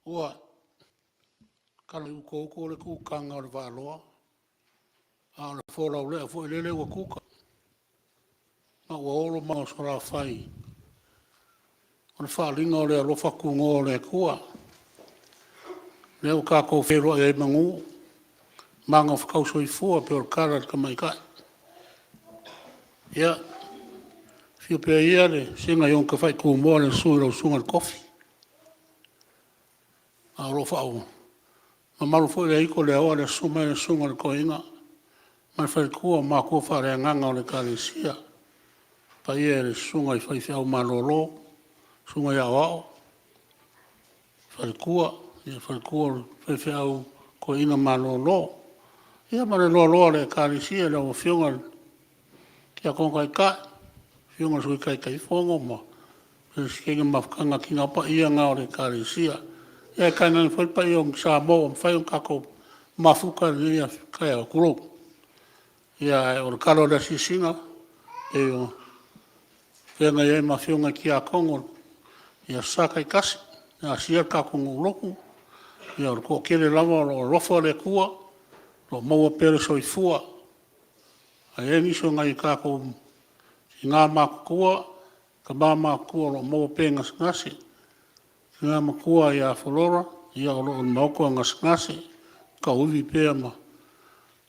Ua, kala i uko le kukanga o le waloa. A o le wholau lea fo ilele ua kuka. Ma ua olo mao sora whai. O le whalinga o le alofa kungo o le kua. Leo kako whero e mangu. Manga whakauso i fua pe o le kara ka mai kai. Ia, fio pe ia le singa ion ka whai kumoa le sui rau sunga le kofi. A alofa au. Ma malu fo le iko le awa le suma le sunga le koinga. Ma whai kua ma kua whare nganga o le Ekalesia. Pa ia le sunga i whai whiau malolo. Sunga ia wao. Whai kua. Ia whai kua whai whiau koinga malolo. Ia ma le loa loa le Ekalesia le o whiunga. Kia konga i kai. Whiunga sui kai kai whongo ma. Pere sikenga mawhakanga ki ngā pa ia ngā o le Ekalesia. Ia kai ngani whai pa ia o sa mo am whai o kako mafuka ni ia kai a kuro. Ia o le karo le sisinga. E o whenga ia ma whiunga ki a kongo. Ia saka i kasi. Ia sia kako nguloku. Ia o le kua kere lama o rofa le kua. Lo maua pere so i fua. A e niso ngai kako i ngā makua. Ka mā makua lo maua pere ngasi. Ngā makua i a whalora. Ia o lo maukua ngasi. Ka uvi pere ma.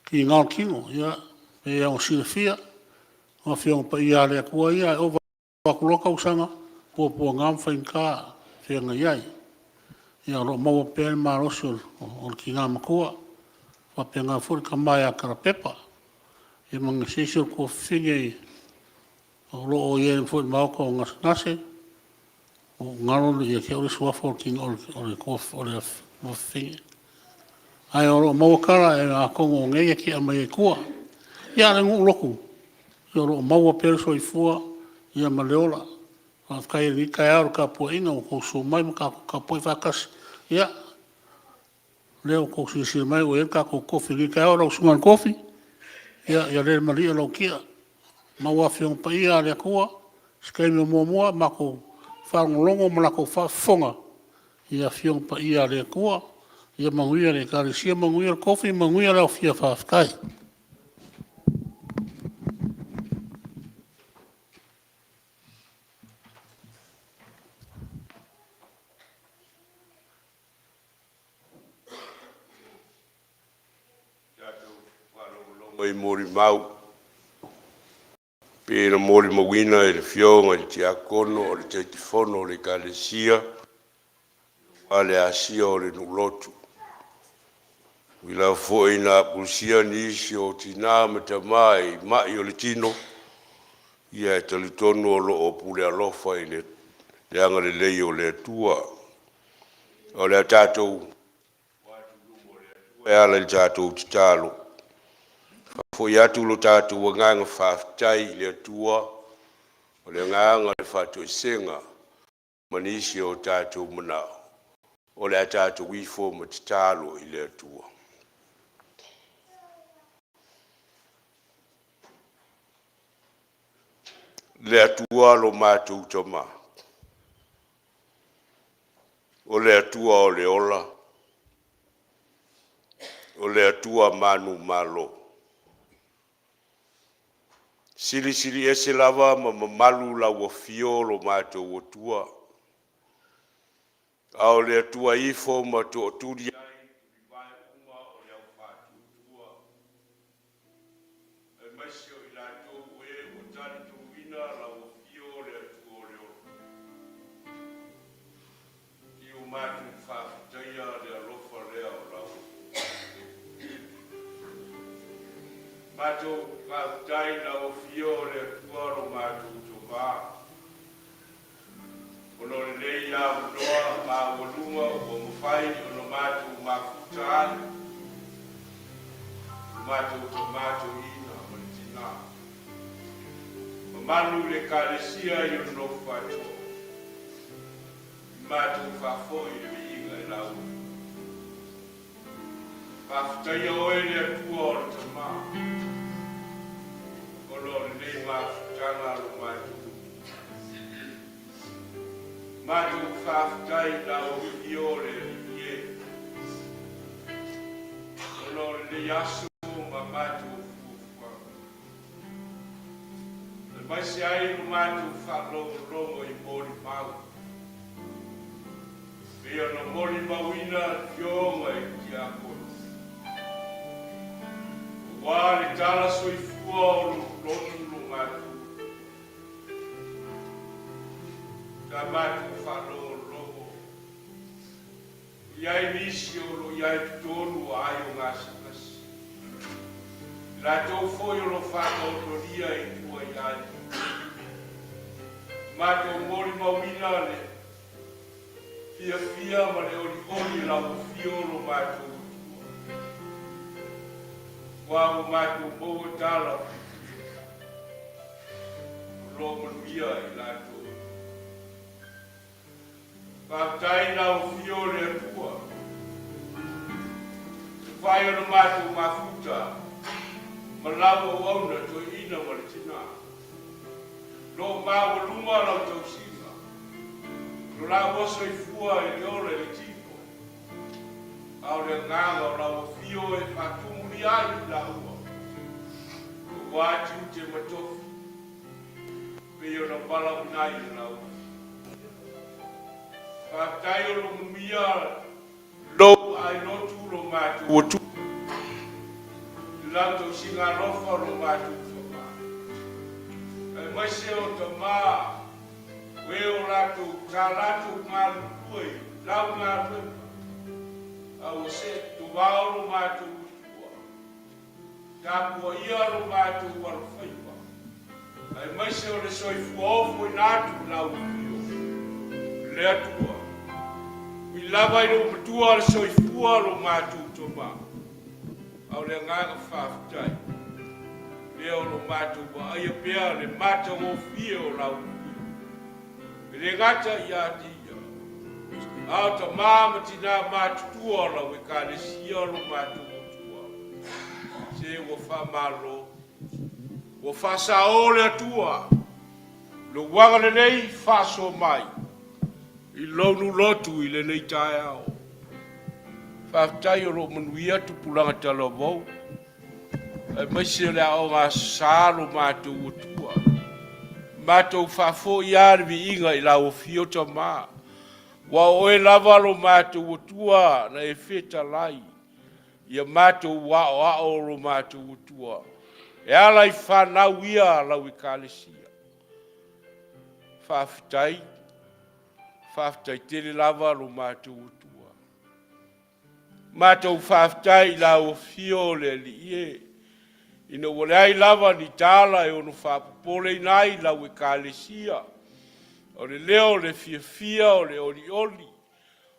Ki ngā kingo. Ia e o silafia. Ngā whiunga pa ia le kua ia. O wakuloka usanga. Pua ngā mwhainka. Whenga iai. Ia lo maua pere ma rosi o ki ngā makua. Wape ngā furi ka mai a karapepa. Ia mga sesio ko whingei. O lo o iei furi mauka o ngase. O ngarolo ia ke ore suafa o ki ore kof ore whingei. Ai o lo maua kara e a kongo o ngeia ki a mai e kua. Ia le ngu loku. Ia lo maua pere so i fua. Ia ma leola. Kai ni kai aro ka pua inga o ko so mai ma ka pua i whakas. Ia. Leo ko sisi mai o ka ko kofi ni kai aro sungan kofi. Ia le maria lo kia. Ma wa fiong pa ia le kua. Skai me mua ma ko whangolongo ma ko whafonga. Ia fiong pa ia le kua. Ia manguia le Ekalesia manguia le kofi manguia le o fia Faafeagaiga. Mai mori mau. Pera mori mawina e le whionga le tiakono o le teitifono o le Ekalesia. Wale asia o le nulotu. Wila foe na pulsia ni isi o tina mata mai o le tino. Ia e talitonu o lo o pule alofa i le anga le lei o le atua. O le atatou. E ala le tatou titalo. Fo yatu lo tatu wanganga whaftai le atua o le nganga le whatu senga manisi o tatu mana o le tatu wifo matitalo i le atua. Le atua lo matu utama. O le atua o le ola. O le atua Manumalo. Sili ese lava ma malu la wa fiolo ma to wotua. Au le tua ifo ma to turi ai vai uma o le fatu tua. E masio ila to we o tani to vina la wa fiole to le. Ki o ma tu fa taya le lofa le la. Mato dai la o fiore tuaro mato toba. Ono le ya uloa ma oluma o mfai ono mato mafutai. Mato tomato ina montina. Manu le Ekalesia yo no fato. Mato fafo i inga la u. Mafutai o ele tuaro tomato. Lord, name of Jangal Matu Faftai, thou Yore. Vaiasosa ma mātou fuafua. Le mai se ai no mātou whalongo I mori mau. Pea na mori mauina fionga I ki a kono. Wā le tala soifua o lotu lo mātou. Ta mātou whalongo. Iai nisi o lo iai tonu ai o ngasi. La tau foi o lo whakautoria I tua iai. Mātou mori mauina le fia ma le oli la fio lo mātou. Wā o mātou mou tala. Lo manuia I lātou. Whakataina o fio le atua. Whai o na mātou mafuta. Malawa o auna to ina ma le tina. Lo māwa luma lau tau singa. Lo la waso I fua I le ore le tiko. Au le nganga o lau fio e whatumuri ai la ua. Lo wātiu te matofu. Peo na pala unai la ua. Whakatai o lo mumia lo ai lotu lo mātu o tu. Lau tau singa rofa lo mātu whama. E mai se o ta mā, we o lato, tā lato mālu kui, lau ngā rima. Au se, tu wāo lo mātu utua. Tā kua ia lo mātu wala whaiwa. E mai se o le soifu ofu I nātu lau fio. Le atua. I lava I lo matua le soifua lo mātu toma. Au le nganga whaafitai. Leo lo mātu wa aia pēr le mata o fia o lau fio. Le ngata I atia. Au ta māma tina mātu tua o lau Ekalesia lo mātu o tua. Se wa whamalo. Wa whasao le atua. Lo wanga le nei whaso mai. I lonu lotu I le nei tae ao. Whaftai o lo manuia tu pulanga talo vau. E maise le ao ngā sālo mātou o tua. Mātou whafo I arvi inga I lau fio ta mā. Wa oe lava lo mātou o tua na e wheta lai. Ia mātou wao lo mātou o tua. E ala I whanau ia lau Ekalesia. Whaftai. Whaftai tere lava lo mātou o tua. Mātou whaftai lau fio le li ie. Ina wale ai lava ni tāla e ono whapopole nai lau Ekalesia. O le leo le fia o le oli.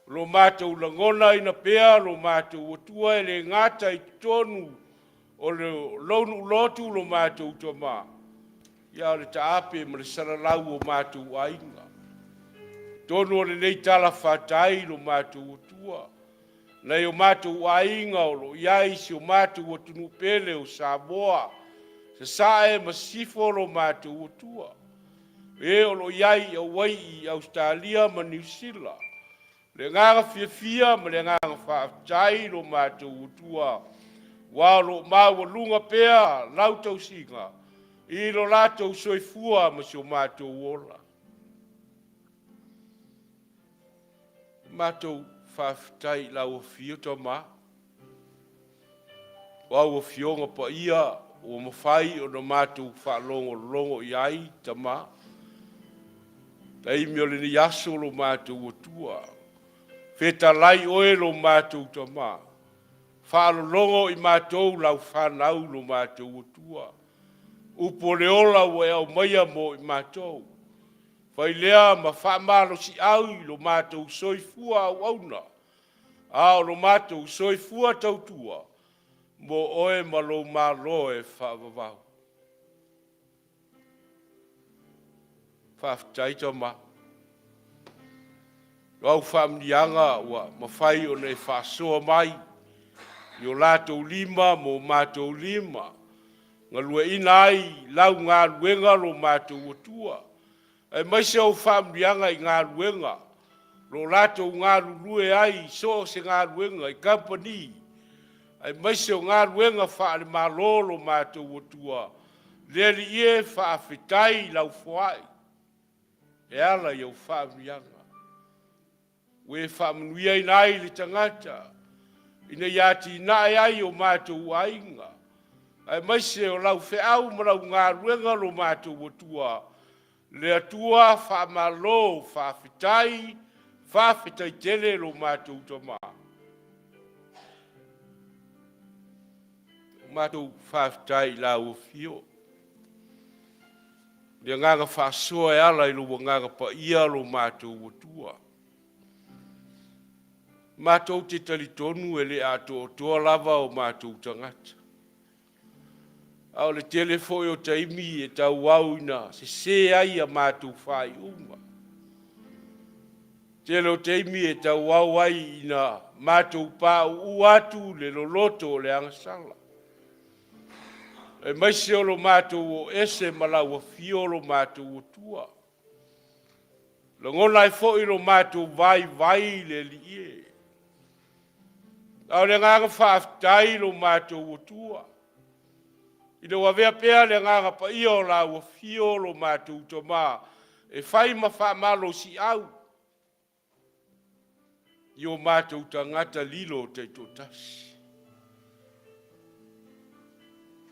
Lo mātou langona ina pēr lo mātou o tua e le ngata I tonu. O le lonu lotu lo mātou toma. Ia le taape ma le saralau o mātou ainga. Tono le nei tala whatai lo mātou o tua. Nei o mātou ainga o lo iai si o mātou o tunu pele o Samoa. Se sae ma sifo lo mātou o tua. E o lo iai o wai I Australia ma New Zealand. Le nganga fia ma le nganga whatai lo mātou o tua. Wa lo maua lunga pea lau tau singa. I lo latou soifua ma si o mātou ola. Mātou whawhitai lau o fio tō mā. Wau o fionga pa ia o mawhai o na mātou whalongo I ai ta mā. Tei mio le ni aso lo mātou o tua. Wheta lai oe lo mātou ta mā. Whalolongo I mātou lau whanau lo mātou o tua. Upo le ola o e au maia mo I mātou. Whai lea ma whamaro si au I lo mātou soifua au auna. Ao lo mātou soifua tautua. Mo oe ma lo malo e whaavavau. Whaaftaita ma. Wau whamnianga ua mawhai o ne whaasoa mai. I o lātou lima mo mātou lima. Ngā lua ina ai lau ngā luenga lo mātou o tua. E maise au whamnianga I ngā luenga. Lo lātou ngā lulue ai so se ngā luenga I company. Ai mai se o ngā ruenga wha le malolo mātou o tua. Le li e whaafetai lau whaai. E ala i au whaamianga. We whaamanuia i nai le tangata. Ina iati nae ai o mātou ainga. Ai mai se o lau whiau ma lau ngā ruenga lo mātou o tua. Le atua whaamalo whaafetai tele lo mātou tama. Mātou whaafetai la o fio. Le nganga whaasoa e ala i lo nganga pa ia lo mātou o tua. Mātou te talitonu e le ato o toa lava o mātou tangata. Au le telefoi o taimi e tau au ina se ai a mātou whai unga. Tele o taimi e tau au ai ina mātou pā uatu le loloto o le angasala. E maise o lo mātou o ese malau a fiolo mātou o tua. Langona e fo i lo mātou vai le li e. Au le nganga whaaftai lo mātou o tua. Ina wawea pea le nganga pa ia o la ua fio lo mātou toma. E whai ma whaamalo si au. I o mātou tangata lilo te totasi.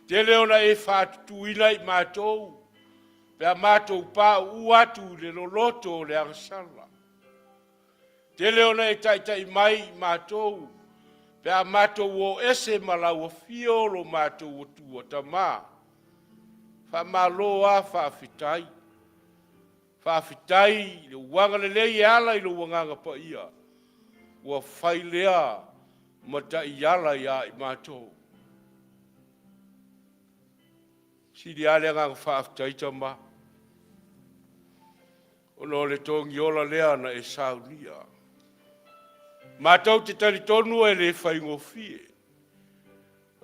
Te leona e whaatutuina i mātou. Pea mātou pā uatu le loloto le angsala. Te leona e taitai mai i mātou. Pea mātou o ese malau a fio lo mātou o tua tamā. Whamalo a whaafetai. Whaafetai le uanga le lei ala i lo wanganga pa ia. Ua whailea mata i ala ia i mātou. Siri ale ngang whaafetai tamā. Ono le tongi ola lea na e saunia. Mātou te talitonu e le whaingofie.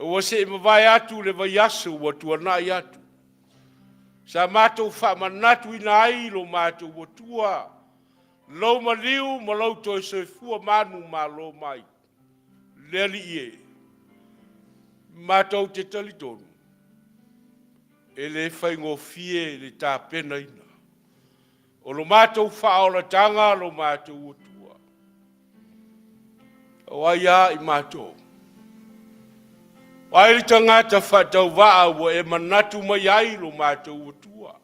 Ua se mawai atu le vaiaso ua tuanai atu. Sa mātou whamanatu ina ai lo mātou ua tua. Lau maliu ma lau toi soifua Manumalo mai. Leli ie. Mātou te talitonu. E le whaingofie le tāpena ina. O lo mātou whaola tanga lo mātou ua tua. Waia i mātou. Wairi tangata whatauvaa wa e manatu mai ai lo mātou o tua.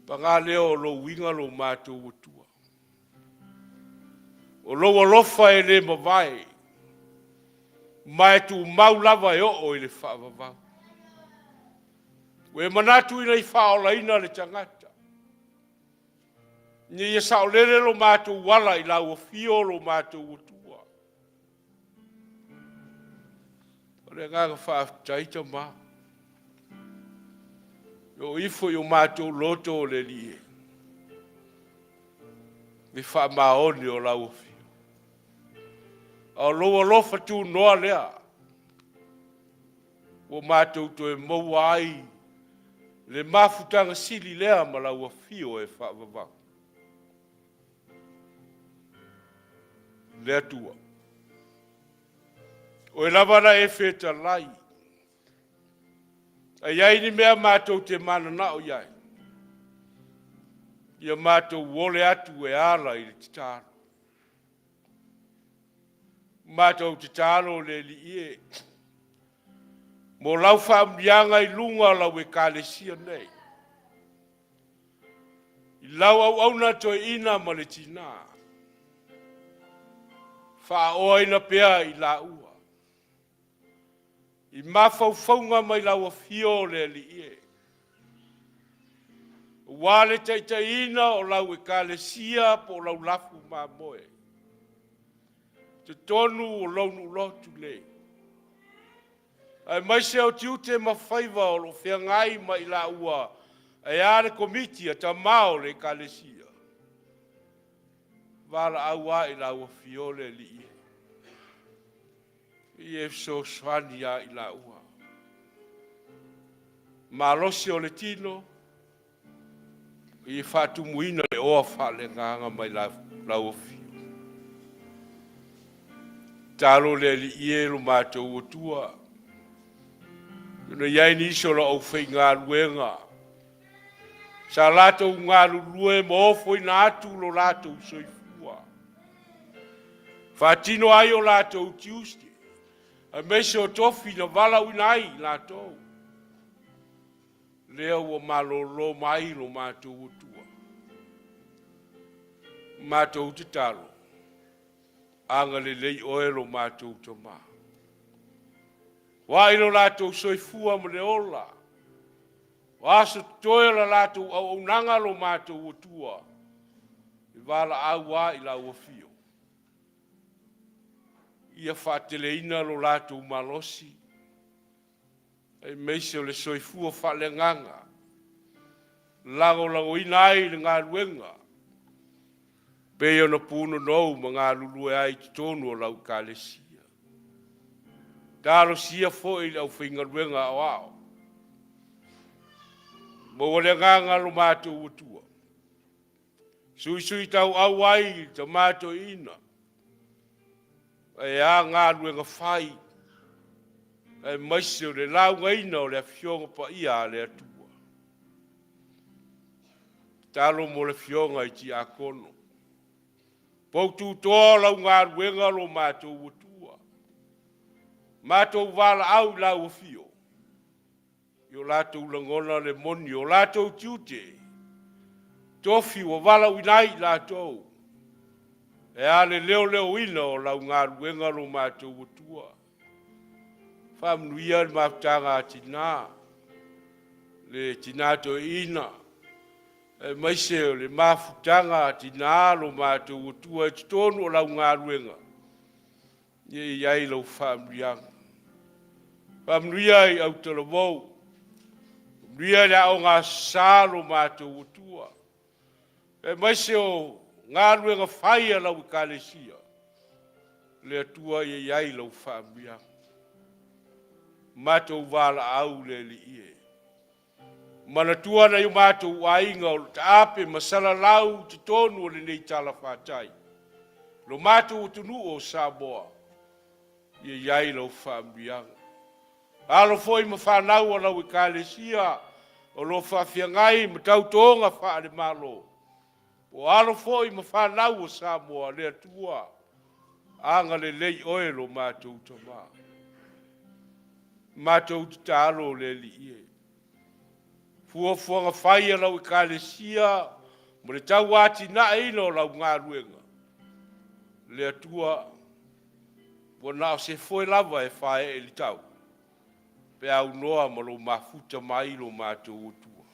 Panga leo lo winga lo mātou o tua. O lo alofa e le mawai. Mai tu maulava e o e le whaavavau. We manatu ina i whaola ina le tangata. Ni e sao lele lo mātou wala i lau o fio lo mātou o tua. Ore nganga whaafetai tamā. Yo ifo yo mātou loto o le lie. Me whaamaoni o lau o fio. Au loa lofa tu noa lea. O mātou to e maua ai. Le mafutanga sili lea ma lau o fio e whaavavau. Le atua. O e lavana e wheta lai. A iai ni mea mātou te mana na o iai. Ia mātou wole atu e ala i le titaro. Mātou titaro le li ie. Mo lau whaamrianga i lunga lau Ekalesia nei. I lau au auna toi ina ma le tina. Whaoa ina pea i la ua. I mawhauwhaunga mai lau a fio le li ie. Wale taitaina o lau Ekalesia po lau lafu ma moe. Te tonu o launu lotu le. Ai mai se o tiute mawhaiva o lo whiangai mai la ua. Ai are komiti a ta mao le Ekalesia. Wala aua i lau a fiole li ie. I e so swani a i la ua. Ma losi o le tino. I whatu muina le oa whale nganga mai lau a fio. talo le li ie lo mātou tua. Kuna iai ni iso la au whai ngā luenga. Sa lātou ngā lulue ma ofo ina atu lo lātou soifua. Whātino ai o lātou Tuesday. A mese o tofi na vala uinai lātou. Lea ua malolo mai lo mātou tua. Mātou te talo. Anga le lei oe lo mātou te maa. Wa ilo lātou soifua ma le ola. Wa asa toe la lātou au nanga lo mātou tua. I wala au wa i la uafio. Ia whaateleina lo lātou malosi. E meise o le soifua whale nganga. Lango inai le ngā luenga. Peo na puno nou ma ngā lulue ai te tonu o lau Ekalesia. Talo sia foi au whinga luenga au au. Mo wale nganga lo mātou utua. Sui tau au ai ta mātou ina. E a ngā luenga whai. E maise o le lau ngaina o le fionga pa ia le atua. Talo mo le fionga i ti a kono. Poutu toa lau ngā luenga lo mātou utua. Mātou wala au lau fio. Yo lātou langona le moni, o lātou tiute. Tofi wa wala winai lātou. E ale leo ina o lau ngā luenga lo mātou utua. Whamnuia le mafutanga tina. Le tina to ina. E maise o le mafutanga tina lo mātou utua. E tonu o lau ngā luenga. Ye iai lau whamnuianga. Whamnuia i au tala wau. Ria le au ngā sālo mātou utua. E maise o ngā ruenga whaia lau Ekalesia. Le atua i iai lau whaamia. Mātou wala au le li ie. Mana tua na i mātou ainga o te ape masala lau te tonu o le nei tala whātai. Lo mātou utunu o Samoa. I iai lau whaamia. Alo foi ma whanau o lau Ekalesia, o lo Faafeagaiga ma tautonga whaare malo. O alo foi ma whanau o Samoa le atua, anga le lei oe lo mātou tama. Mātou te talo le li ie. Fuafuanga whaia lau Ekalesia, mo le tau ati na ino lau ngā ruenga. Le atua, po nao se foi lava e whae e li tau. Pe Aunuua ma lo mafuta mai lo mātou utua.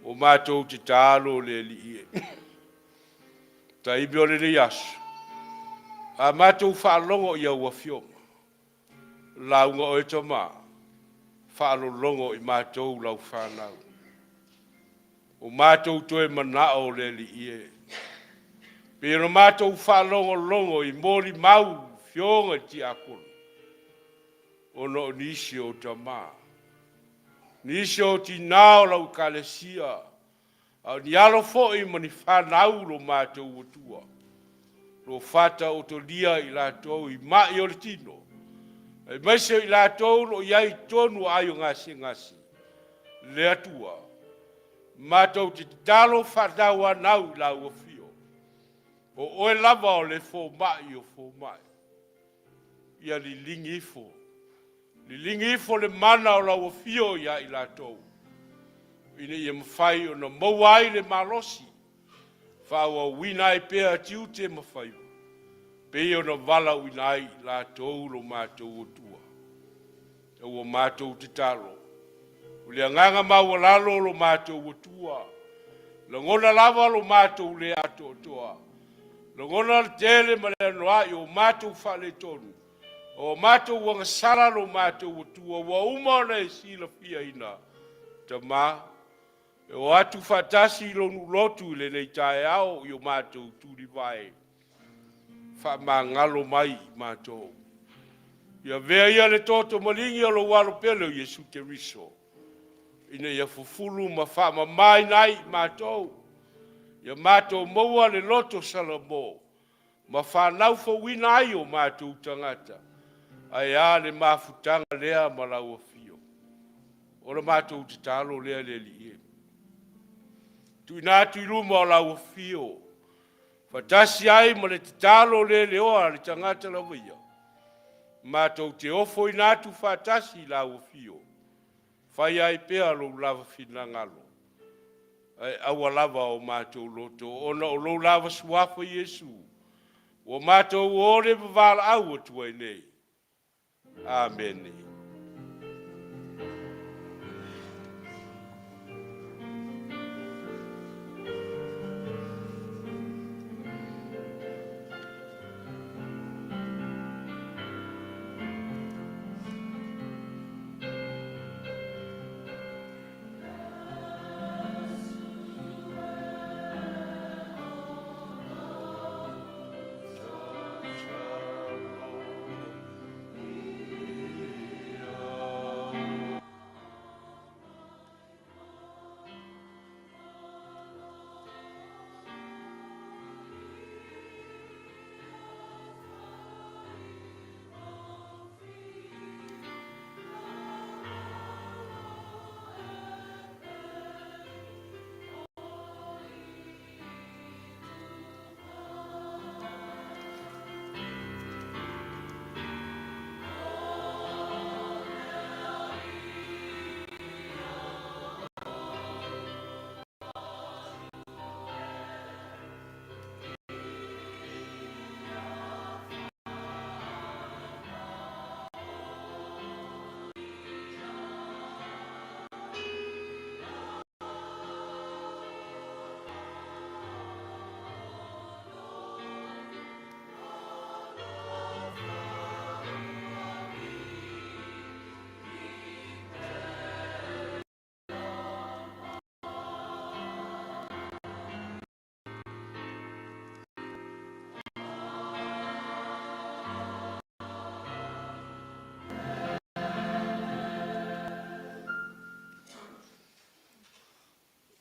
O mātou te tālo le li ie. Ta ibi o le li asu. A mātou whaalongo i au a fionga. Launga o e tama. Whaalongo i mātou lau whanau. O mātou toe manao le li ie. Pero mātou whaalongo i mori mau fionga ti akolo. Ono nisi o tama. Nisi o ti nao lau Ekalesia. Au ni alo fo i mani whanau lo mātou utua. Lo whata o to lia i lātou i mai o le tino. E maise i lātou lo iai tonu ai o ngasi. Le atua. Mātou te talo whatau anau lau o fio. O oe lava o le fo mai o fo mai. Ia li lingi ifo. Li lingi ifo le mana o lau o fio ia i lātou. Ine ia mawhai o na mauai le malosi. Whaua wina i pēa tiu te mawhai. Pēa o na vala wina i lātou lo mātou o tua. E ua mātou te talo. Ule anganga maua lalo lo mātou o tua. Langona lava lo mātou le ato o toa. Langona le tele ma le anoa i o mātou whale tonu. O mātou wanga sara lo mātou o tua. Wa umana e sila pia ina. Ta mā. E o atu whatasi lo nulotu le nei tae au i o mātou turi vai. Wha mā ngalo mai mātou. Ia vea ia le toto malingi o lo walo pelo Jesu te riso. Ina ia fufulu ma wha ma mai nai mātou. Ia mātou maua le loto salamo. Ma whanau whawina ai o mātou tangata. Ai a le mafutanga lea ma lau fio. O le mātou te talo lea le li e. Tu ina tu iluma o lau fio. Fatasi ai ma le te talo le oa le tangata la wia. Mātou te ofo ina tu fatasi lau fio. Fai ai pea lo lava finangalo. Ai awa lava o mātou loto. Ona o lo lava suafa Yesu. O mātou o le wavala au atu ai nei. Amen.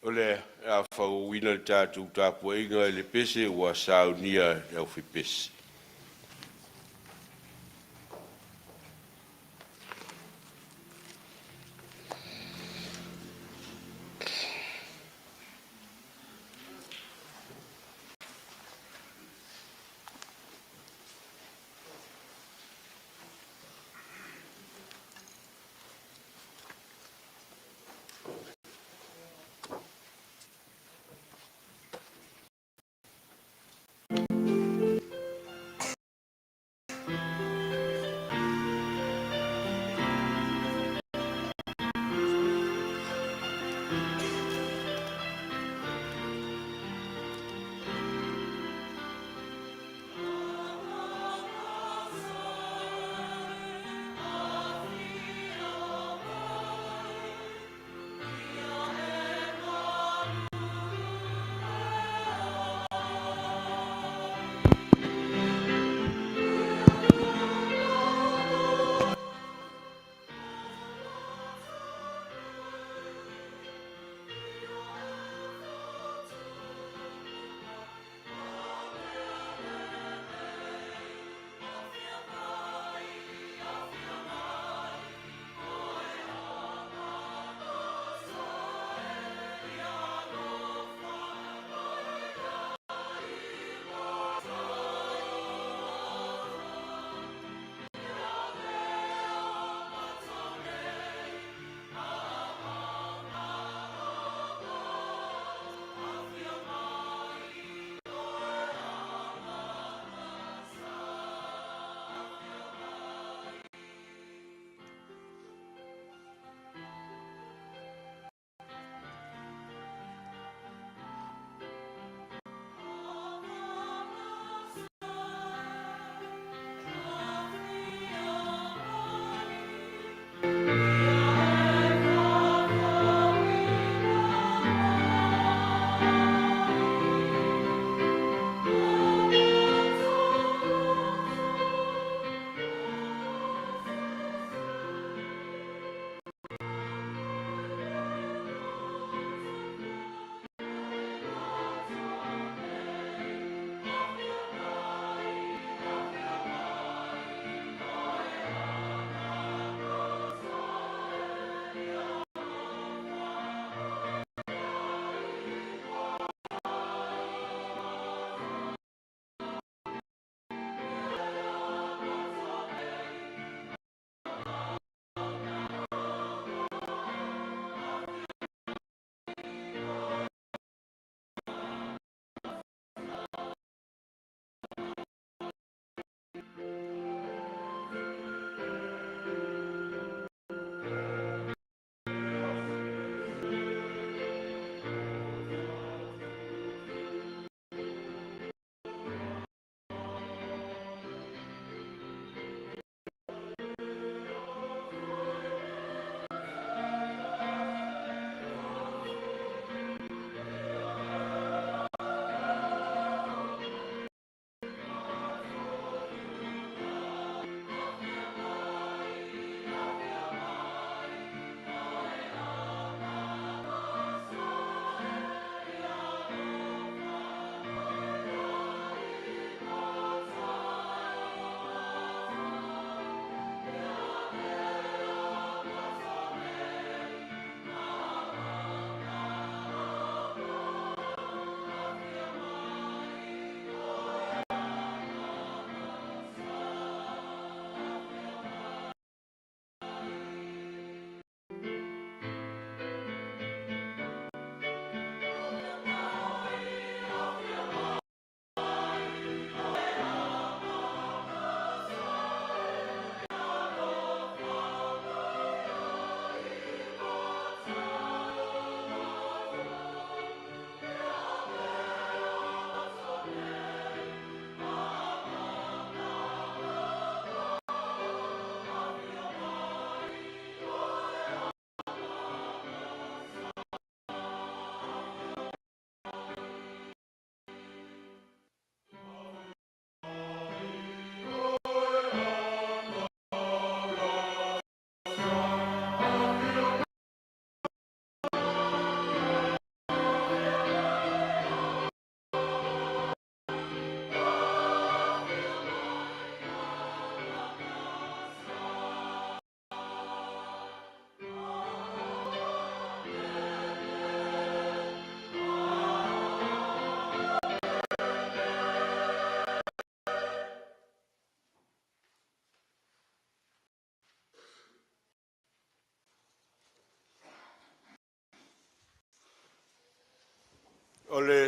Ole a whauina le tātou tāpua inga le pese ua saunia au whipese.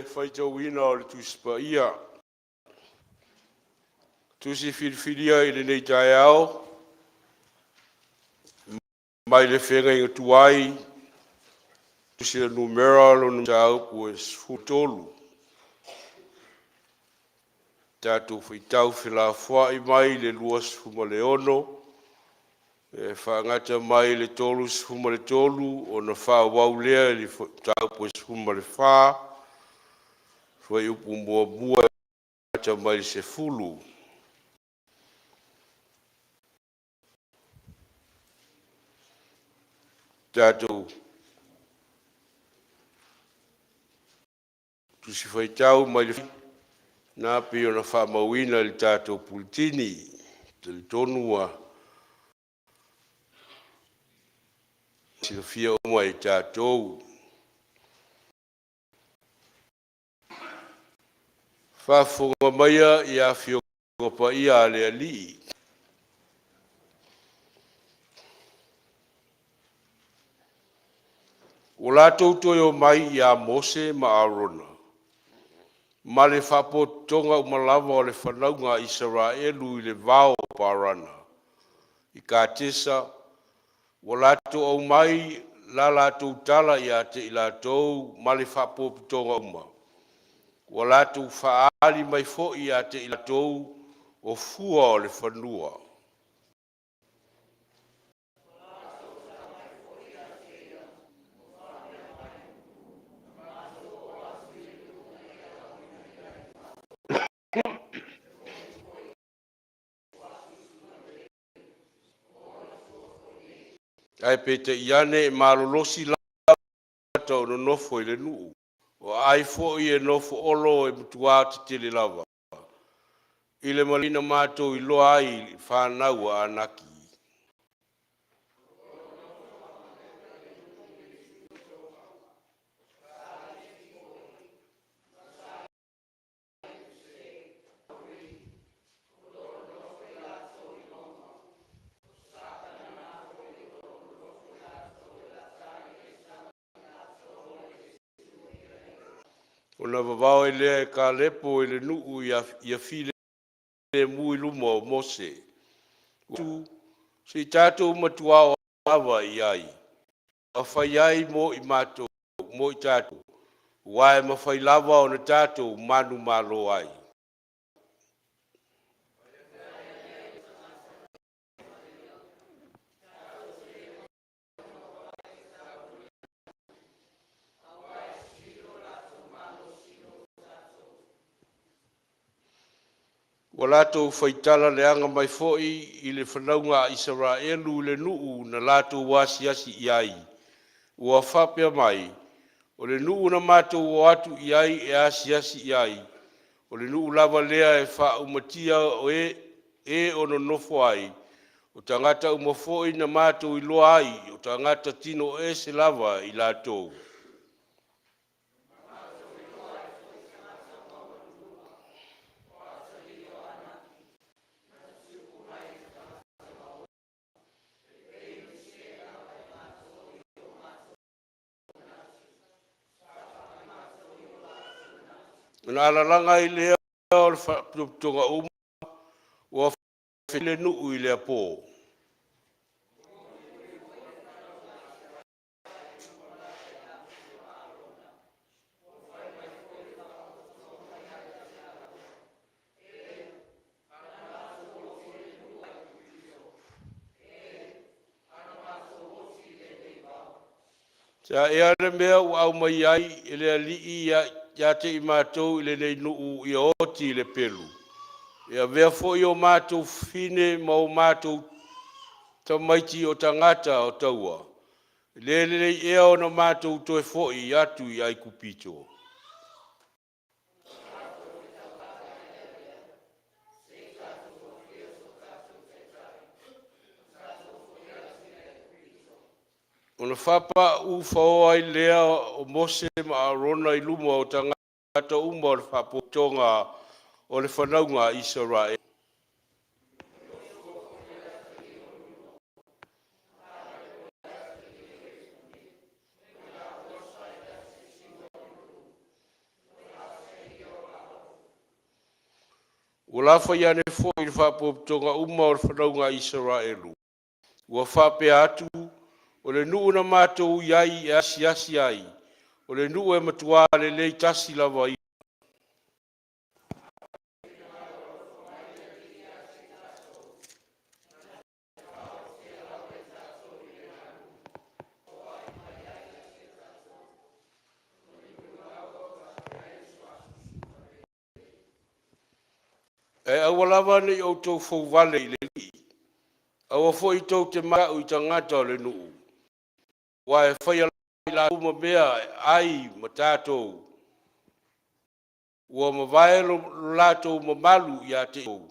le whaitauina o le tusipa ia. Tusi whiriwhiria i le nei tae ao. Mai le whenga inga tuai. Tusi le Numera lo nu tau ko e sfutolu. Tātou whitau whila whai mai le luas fuma le ono. E whaangata mai le tolu sfuma le tolu. O na wha wau lea le tau po sfuma le wha. Whai upu mua mua ata mai se fulu. Tātou tusi whaitau mai le nā pio na wha mauina le tātou pulitini. Te le tonua. Sila fia o mai tātou. Whafonga maia i a fio ngopa i a le ali. O lātou toi o mai i a Mose ma Arona. Ma le whapotonga umalawa o le whanaunga Israelu i le vao parana. I ka tesa, o lātou au mai la lātou tala i a te i lātou ma le whapotonga uma. O lātou whaali mai fo i a te i lātou o fua o le whanua. Ai pete iane e malolosi lata o no nofo i le nuu. O ai fo i e nofo olo e mutua te tele lava. I le malina mātou i loa ai whanau a anaki. O na vavao e lea e ka lepo i le nuu i a file e mui luma o Mose. Tu, se tātou matua o awa i ai. A whai ai mo i mātou, mo i tātou. Wae mawhai lava o na tātou Manumalo ai. Wa lātou whaitala leanga mai fo'i i le whanaunga Israelu le nuu na lātou wasiasi i ai. Ua whapea mai, o le nuu na mātou o atu i ai e asiasi i ai. O le nuu lava lea e wha umatia o e ono nofo ai. O tangata umafo'i na mātou i loa ai, o tangata tino e se lava i lātou. Na alalanga i lea o le whaptonga ua while nuu i lea pō. Sa ea le mea ua au mai ai e lea lii ia te i mātou i le nei nuu i oti i le pelu. Ea vea fo i o mātou fine ma o mātou tamaiti o tangata o taua. Le nei ea o na mātou toe fo i atu i ai kupito. O na whapa u whaoa i lea o Mose ma Arona i luma o tangata uma o le whapotonga o le whanaunga Israel. Ula whaiane fo i whapotonga uma o whanaunga Israelu. Ua whape atu, o le nuu na mātou iai e asi ai. O le nuu e matua le lei tasi lava i. E awalawa ni o tau fau vale i le li. Awa fo i tau te maa i tangata o le nuu. Wa e whai ala la uma mea ai ma tātou. Ua ma vaelo lātou ma malu i a te ou.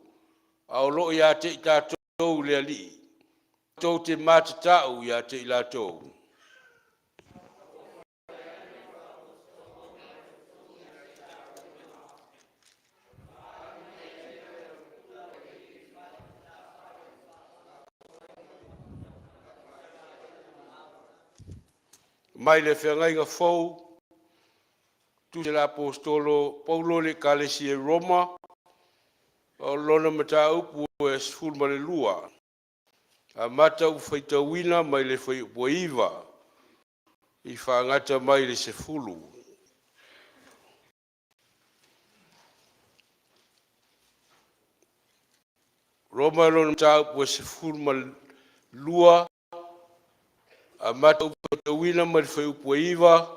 Ao lo i a te i tātou le li. Tau te mātatau i a te i lātou. Mai le Faafeagaiga fou, tu se l'apostolo Paulo le Ekalesia Roma, o lona mata upu e sfulma le lua. A mata u whaitawina mai le whaipoiva, i whaangata mai le sefulu. Roma lona mata upu e sfulma le lua, a mata u whaitawina mai le whaipoiva,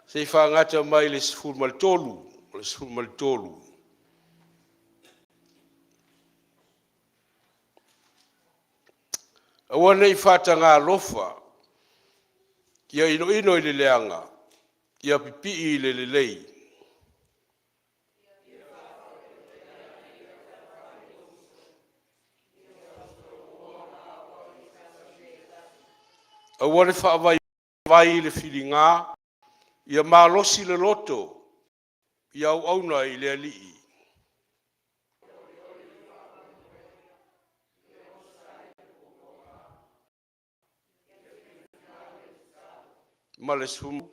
se whaangata mai le sefulma le tolu, le sefulma le tolu. Awa nei whata ngā lofa, kia ino i le leanga, kia pipi i le lei. Awa le whaavai vai le whiringa, ia mālosi le loto, ia au auna i le alii. Ma le sumu.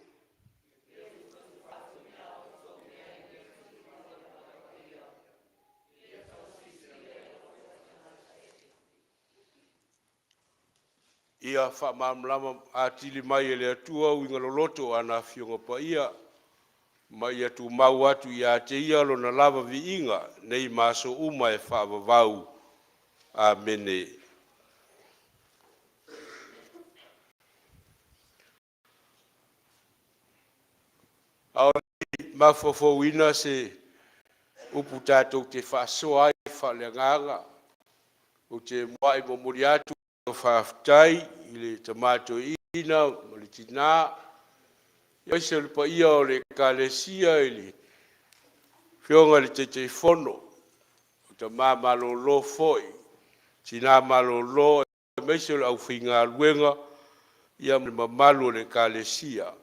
Ia whaamamlama atili mai e le atua uinga loloto ana fionga pa ia. Ma ia tu mau atu ia te ia lo na lava vi inga nei maso uma e whaavavau. Amene. Au mafofo ina se upu tātou te whaasoa ai whaaleanganga. O te mwai momori atu o whaaftai i le tamato ina, ma le tina. Ia se lupa ia o le Ekalesia i le whionga le te whono. O ta mamalo lo foi. Tina malo lo e meise le au whinga luenga. Ia me mamalo le Ekalesia.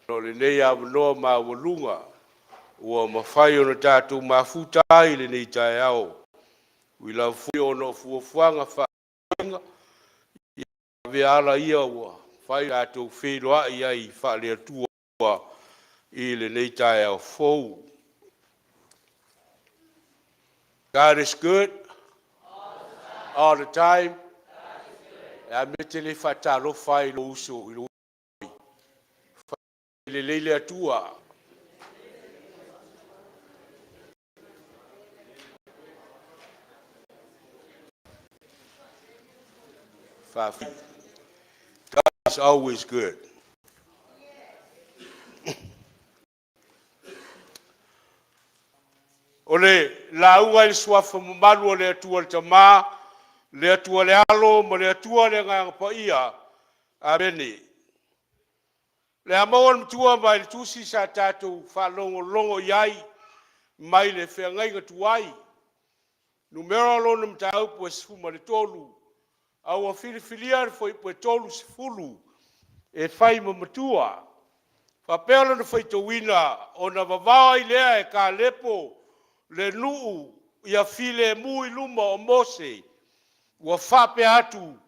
No le nei amanoa ma walunga, ua mawhai o na tātou mafuta i le nei tae au. Ui lau fui o no fuafuanga whaenga, ia vea ala ia ua, whai tātou wheroa i ai whaelea tua i le nei tae au fou. God is good. All the time. A mete le whatalo whai lo uso i lo le leile atua. God is always good. Ole launga i swafa mamalu o le atua le tama, le atua le alo, ma le atua le nganga pa ia, amene. Le amaua mtua mai le tusi sa tātou whalongo longo iai, mai le Faafeagaiga tuai. Numera lona mtaupu e sifuma le tolu. Aua filifilia le foi po tolu sifulu. E fai mamatua. Whapela na whaitawina o na wawawa i lea e ka lepo le nuu ia file mui luma o Mose. Ua whape atu.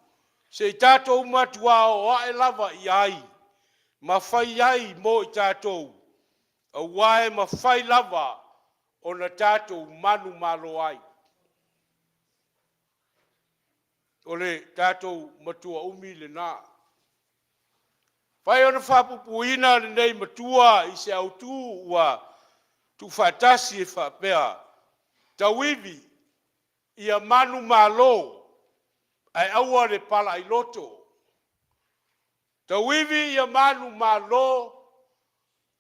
Se i tātou matua o ae lava i ai. Ma whai ai mo i tātou. A wae ma whai lava ona tātou manumalo ai. O le tātou matua umi le nā. Whai ona whapupuina le nei matua i se autu ua tu whatasi e whapea. Tawivi ia manumalo ai aua le pala i loto. Tawivi ia manumalo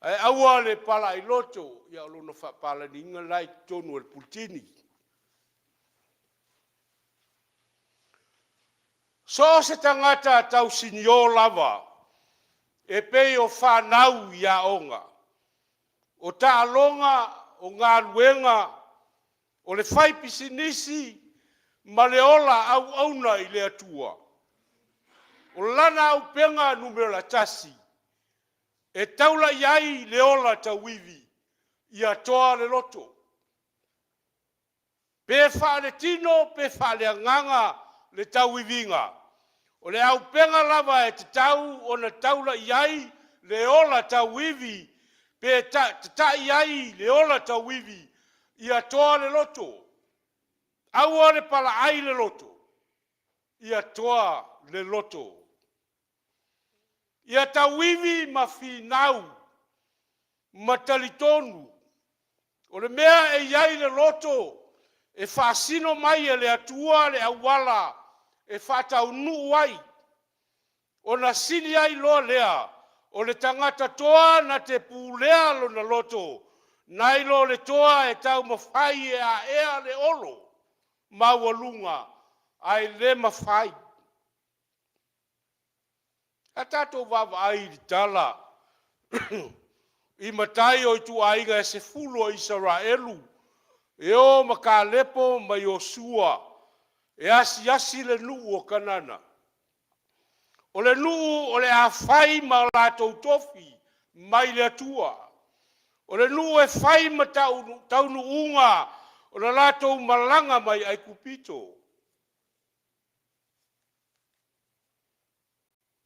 ai aua le pala i loto. Ia lona whapala ni inga lai tonu al putini. So se tangata tau sinio lava, e pei o whanau ia onga. O ta alonga, o ngā luenga, o le whai pisinisi, ma le ola au auna i le atua. O lana au penga numera tasi, e taula iai le ola tawivi, ia toa le loto. Pe whaale tino, pe whaale anganga, le tawivinga. O le au penga lava e te tau o na taula iai le ola tawivi pe ta iai le ola tawivi ia toa le loto. Au o le pala ai le loto. Ia toa le loto. Ia tawivi ma finau ma talitonu. O le mea e iai le loto e whaasino mai e le atua le awala e whatau nuu ai. O na sili ai loa lea, o le tangata toa na te pūlea lo na loto, nai lo le toa e tau mawhai e a ea le olo, mawalunga, ai le mawhai. A tato wawa ai di tala, i matai o i tu aiga e se fulo i Israelu, e o makalepo ma Yosua, e asi le nuu o kanana. O le nuu o le awhai ma lātou tofi, mai le atua. O le nuu e whai ma taunu unga, o le lātou malanga mai ai kupito.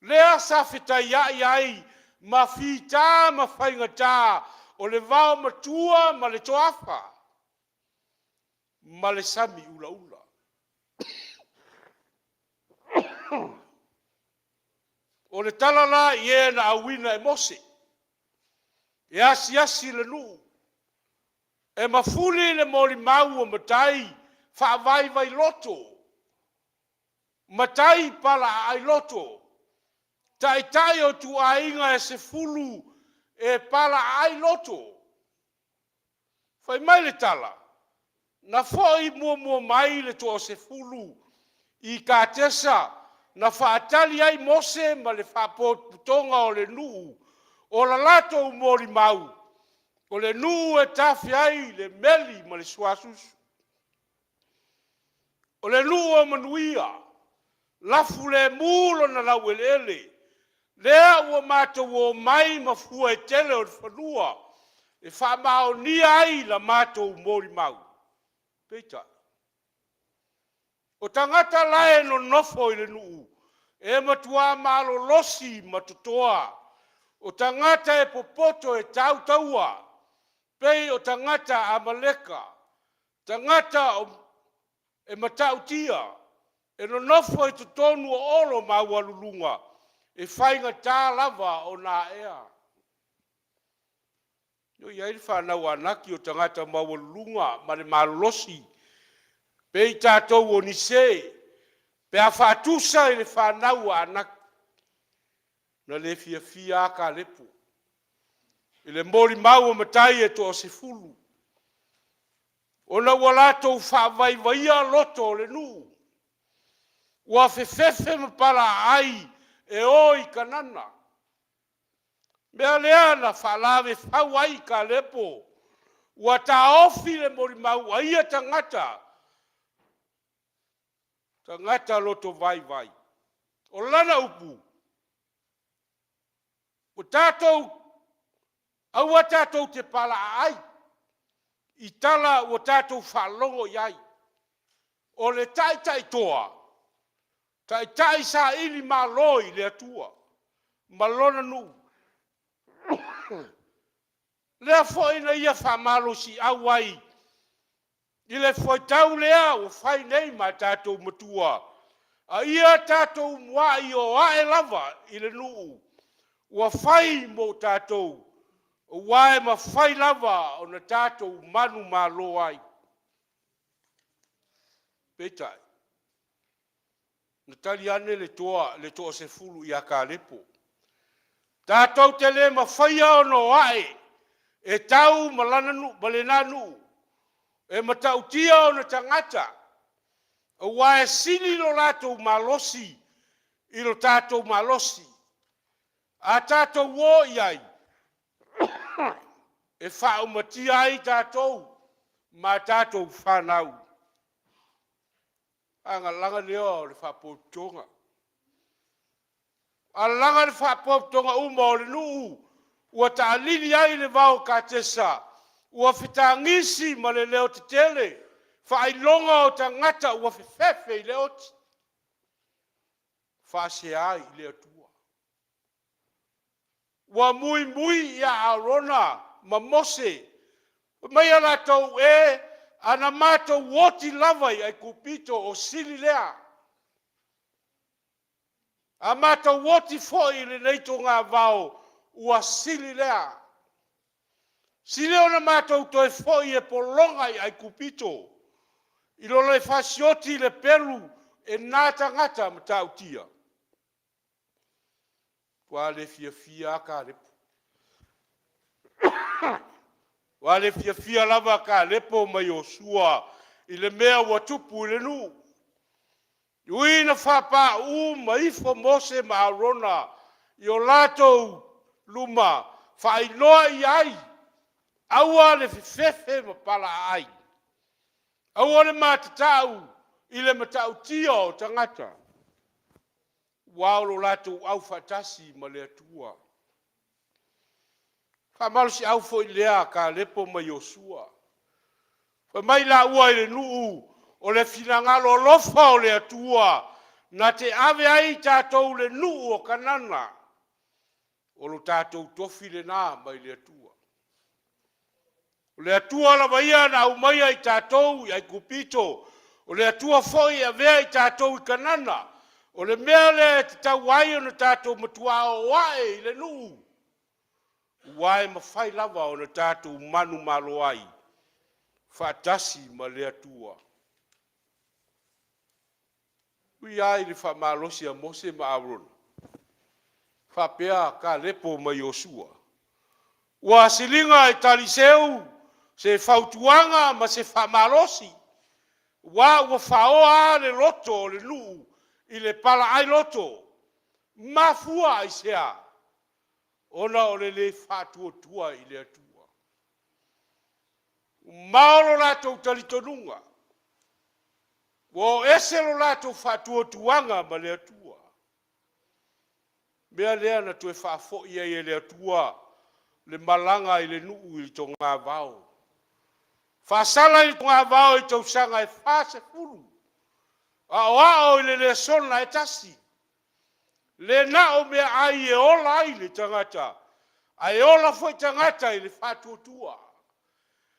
Lea sa whitai ai, ma whita ma whaingata, o le vao matua ma le toafa, ma le sami ula ula. O le talala i e na awina e mose. E asi le nuu. E mafuli le mori mau o matai, whaavai loto. Matai pala ai loto. Tai o tu ainga e se fulu e pala ai loto. Whai mai le tala. Na foi mua mai le to se fulu i ka tesa. Na whaatali ai mose ma le whapotonga o le nuu, o la lato mori mau, o le nuu e tafi ai le meli ma le suasusu. O le nuu o manuia, lafu le mulo na lau ele, lea ua mātou o mai ma fua e tele o le whanua, e whamao ni ai la mātou mori mau. Peita. O tangata lae no nofo i le nuu, e matua malo losi matutoa. O tangata e popoto e tautaua, pei o tangata amaleka, tangata e matautia, e no nofo e tutonu o olo maualulunga, e whainga tā lava o nā ea. Yo iai whanau anaki o tangata maualulunga, ma le malolosi, pei tātou o nise, pe a whātusa i le whanau anak, na le fia ka lepo. I le mori mau o matai e to o se fulu. O na walato whaavaivaia loto le nu. Ua fefefe mapala ai e oi kanana. Mea lea na whalawe whau ai ka lepo. Ua ta ofi le mori mau aia tangata. Tangata loto vai. O lana upu. O tātou, aua tātou te pala ai. I tala o tātou whalongo iai. O le tai toa. Tai sa ili maloi le atua. Malona nu. Lea fo ina ia whamalo si awai. I le Vaitau lea o whai nei ma tātou matua. A ia tātou mua i o ae lava i le nuu. Ua whai mo tātou. O wae ma whai lava o na tātou Manumalo ai. Petai. Na tali ane le toa se fulu i a kālepo. Tātou te le ma whai ono ae. E tau malenanu. E matautia o na tangata. O wae sili lo latou malosi. I lo tātou malosi. A tātou wo iai. E whao matia ai tātou. Ma tātou whanau. Anga langa leo le whapotonga. A langa le whapotonga uma o le nuu. Ua ta'alili ai le vau kātesa. Ua whitangisi ma le leo te tele. Whailonga o tangata ua whiwhewe i leo te. Whaase ai i leo tua. Ua mui ia arona ma mose. Mai ala tau ana mato woti lavai ai kupito o sili lea. A mato woti foi le neito ngā vau ua sili lea. Sili ona mato toi foi e polonga ai kupito. I lo le fasioti le peru e nata ngata matautia. Wa le fia ka le. Wa le fia lava ka lepo mai o sua i le mea ua tupu i le nu. Ui na whapa mai fo mose ma arona i o lato luma whailoa i ai. Aua le whiwhewe ma pala ai. Aua le matatau i le matautia o tangata. Wao lato au fatasi ma le atua. Kamalu si au fo i lea ka lepo ma Yosua. Fa mai la ua i le nuu o le finangalo lofa o le atua. Na te ave ai tātou le nuu o kanana. O lo tātou tofi le nā mai le atua. O le atua la vaia na umai ai tātou i ai kupito. O le atua foi a vea i tātou i kanana. O le mea le te tau ai o na tātou matua o wae i le nuu. Wae ma whai lava o na tātou Manumalo ai. Whaatasi ma le atua. Ui ai le whamalosi a mose ma arona. Whapea ka lepo ma Yosua. Ua silinga e taliseu se whautuanga ma se whamalosi. Ua whaoa le loto o le nuu i le pala ai loto. Mafua ai sea. Ona o le whātua i le atua. Maolo lātou talitonunga. Wo eselo lātou whātuanga ma le atua. Mea lea na tue whaafo ia i le atua. Le malanga i le nuu i tō ngā vau. Whaasala i tō ngā vau i tō sanga e whaase furu. A i le sona e tasi. Le na o mea ai e ola ai le tangata. Ai ola foi tangata i le whātuatua.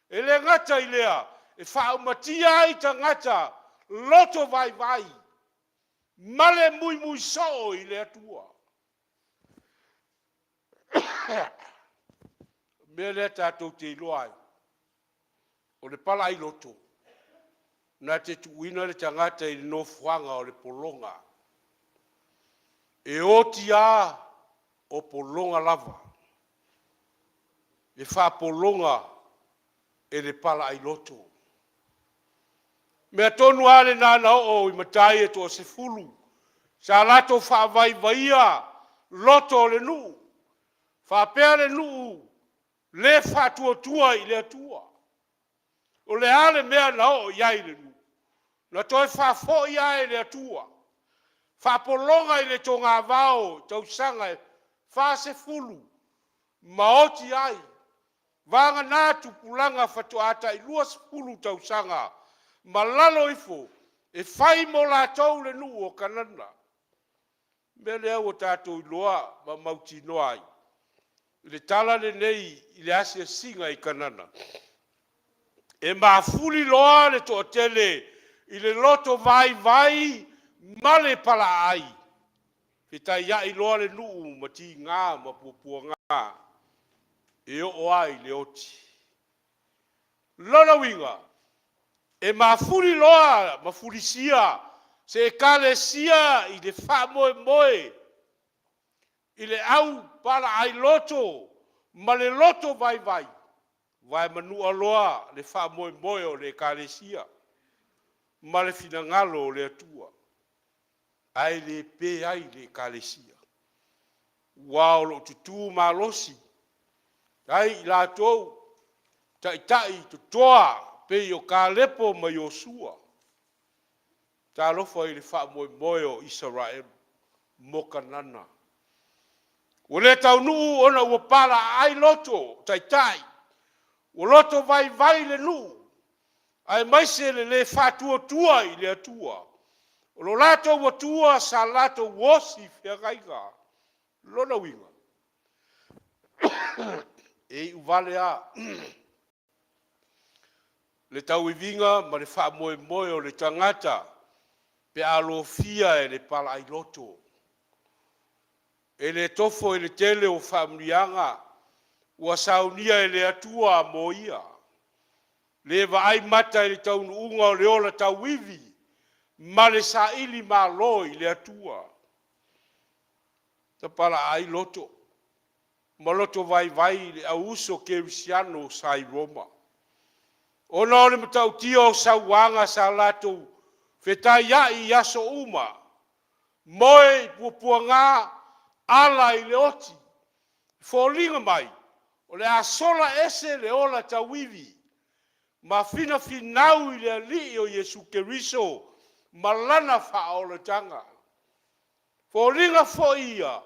E le ngata i lea. E whaumatia ai tangata. Loto vai. Male mui so i le atua. Mea lea tātou te iloai. O le pala i loto. Na te tuina le tangata i le nofuanga o le polonga. E otia o polonga lava. E wha polonga e le pala ai loto. Mea tonu ale nana o i matai e to se fulu. Sa lato wha vaia loto le nuu. Wha pea le nuu le wha tua i le atua. O le ale mea na o iai le nuu. Na toi wha fo iai le atua. Whapolonga i le tō ngā vau, tau sanga e whase fulu, maoti ai, vanga nātu pulanga whatuata i luas fulu tau sanga, malalo ifo, e whai mo la tau le nuu o kanana. Mele au o tātou i loa, ma mauti noai. I le tala le nei, i le asia singa i kanana. E mafuli loa le to tele i le loto vai male pala ai. Fita ia i loa le nuu ma ti ngā ma pupua ngā. E o ai le oti. Lona winga. E mafuli loa, mafuli sia. Se Ekalesia i le wha moe. I le au pala ai loto. Ma le loto vai. Vai manua loa le wha moe o le Ekalesia. Ma le finangalo o le atua. Ai le pe ai le Ekalesia. Wao lo tutu malosi. Ai la tou. Tai tutoa. Pe o ka lepo ma Yosua. Ta lofo i le wha moe o Israel. Mokanana. O le tau nuu ona ua pala ai loto. Tai. O loto vai le nuu. Ai maise le whatua i le atua. O lo lato ua tua sa lato wosi Faafeagaiga. Lona winga. E uvale a. Le tau ivinga ma le wha moe o le tangata. Pe alo fia e le pala ai loto. E le tofo e le tele o whamrianga. Ua saunia e le atua mo ia. Le ai mata e le taunu unga o le ola tau ivi. Ma le sa ili ma lo i le atua. Ta pala ai loto. Ma loto vai le auso kerisiano sai Roma. Ona o le matau tio sa wanga sa lato. Feta ia i aso uma. Moe pupua ngā ala i le oti. Fōlinga mai. O le asola ese le ola tawivi. Ma fina finau i le ali o Yesu Keriso. Malana fa o le tanga. Fōlinga fo ia.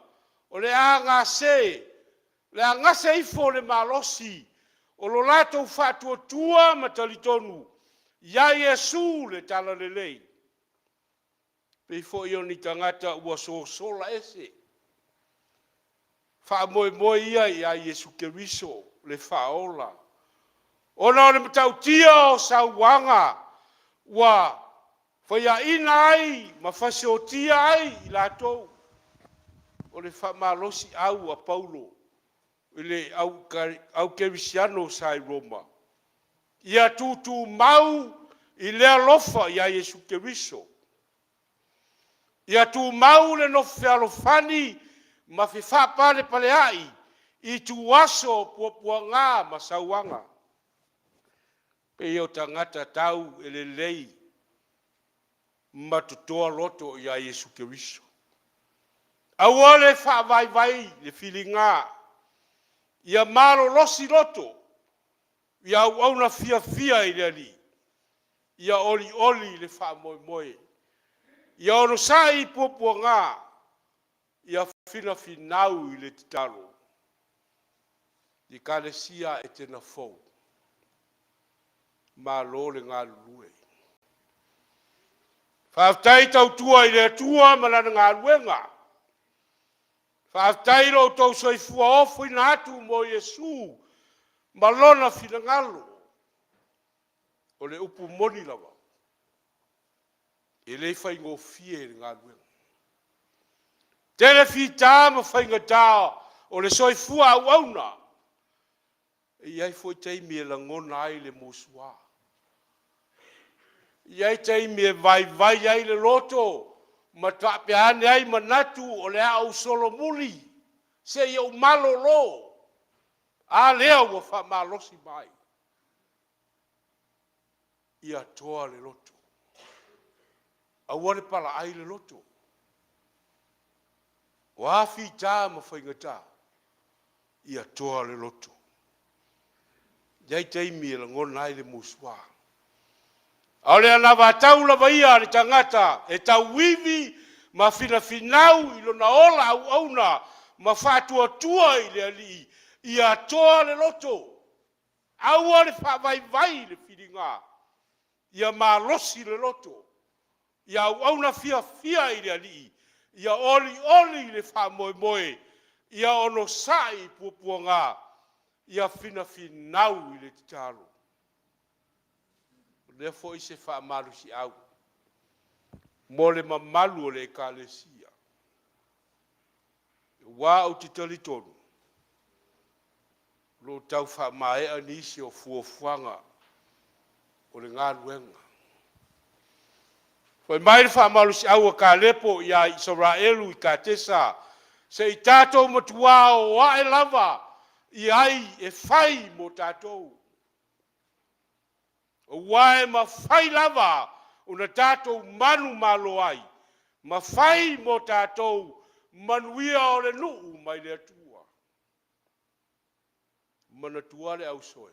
O le anga se. Le anga se ifo le malosi. O lo lato fatua tua matalitonu. Ya Yesu le tala le lei. Pe fo io ni tangata ua sola ese. Fa moe ia ya Yesu Keriso le faola. Ona o le matautia o sauanga. Ua whaia ina ai ma fasiotia ai i lato. O le whamalosi au a Paulo. Ile au kerisiano sai Roma. Ia tutu mau i lea lofa ia Yesu Keriso. Ia tu mau le no fealofani ma fi whapare pale ai i tu aso pua ngā ma sauanga. Pe iau tangata tau ele lei ma tutoa loto ia Yesu Keriso. Aua le vai le filinga. Ia malo losi loto. Ia au na fia i le ali. Ia oli le wha moe. Ia ono sai pupua ngā. Ia finau i le titalo. Ekalesia Etena fou. Malo le ngā lulue. Whaftai tau tua i le tua malana ngā luenga. Whaftairo tau soifua ofu ina atu mo Yesu. Malona finangalo. O le upu moni lawa. E le whaingo fie le ngā luenga. Tele fita ma whainga tā. O le soifua au auna. E iai foi teimi e langona ai le mosua. Iai teimi e vai ai le loto. Ma tape ane ai manatu o le au solo muli. Se iau malo lo. A lea ua wha malosi mai. Ia toa le loto. Aua le pala ai le loto. O afi tā ma whainga tā. Ia toa le loto. Iai teimi e langona ai le musua. Au le ana Vaitau la vaia le tangata e tau wivi ma finau i lona ola au auna ma fatua tua i le ali i atoa le loto. Aua le vai le filinga. Ia malosi le loto. Ia au auna fia i le ali. Ia oli le wha moe. Ia ono sai pupua ngā. Ia finau i le titalo. le fo i se whaamaru si au. Mo le mamalu o le Ekalesia. Wā au te talitonu. Lo tau whaamaea nisi o fuafuanga o le ngā luenga. Fai mai le whaamalu si au a ka lepo i a Israelu i ka tesa. Se i tātou matua o wae lava i ai e whai mo tātou. O wae ma whai lava o na tātou Manumalo ai. Ma whai mo tātou manuia o le nuu mai le atua. Mana tua le au soe.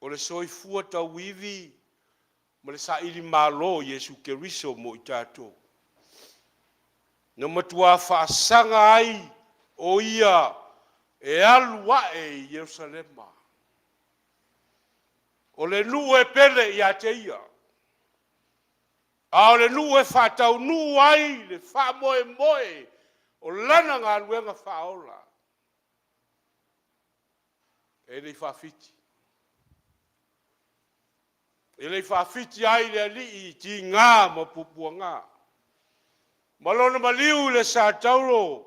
O le soi fua tau iwi ma le sa ili malo Yesu Keriso mo i tātou. Na matua whaasanga ai o ia e alu wae i Yerusalema. O le nuu e pele i a te ia. A o le nuu e whatau nuu ai le wha moe moe o lana ngā luenga whaola. E le whawhiti. E le whawhiti ai le ali i ti ngā ma pupua ngā. Malona maliu le sa tauro,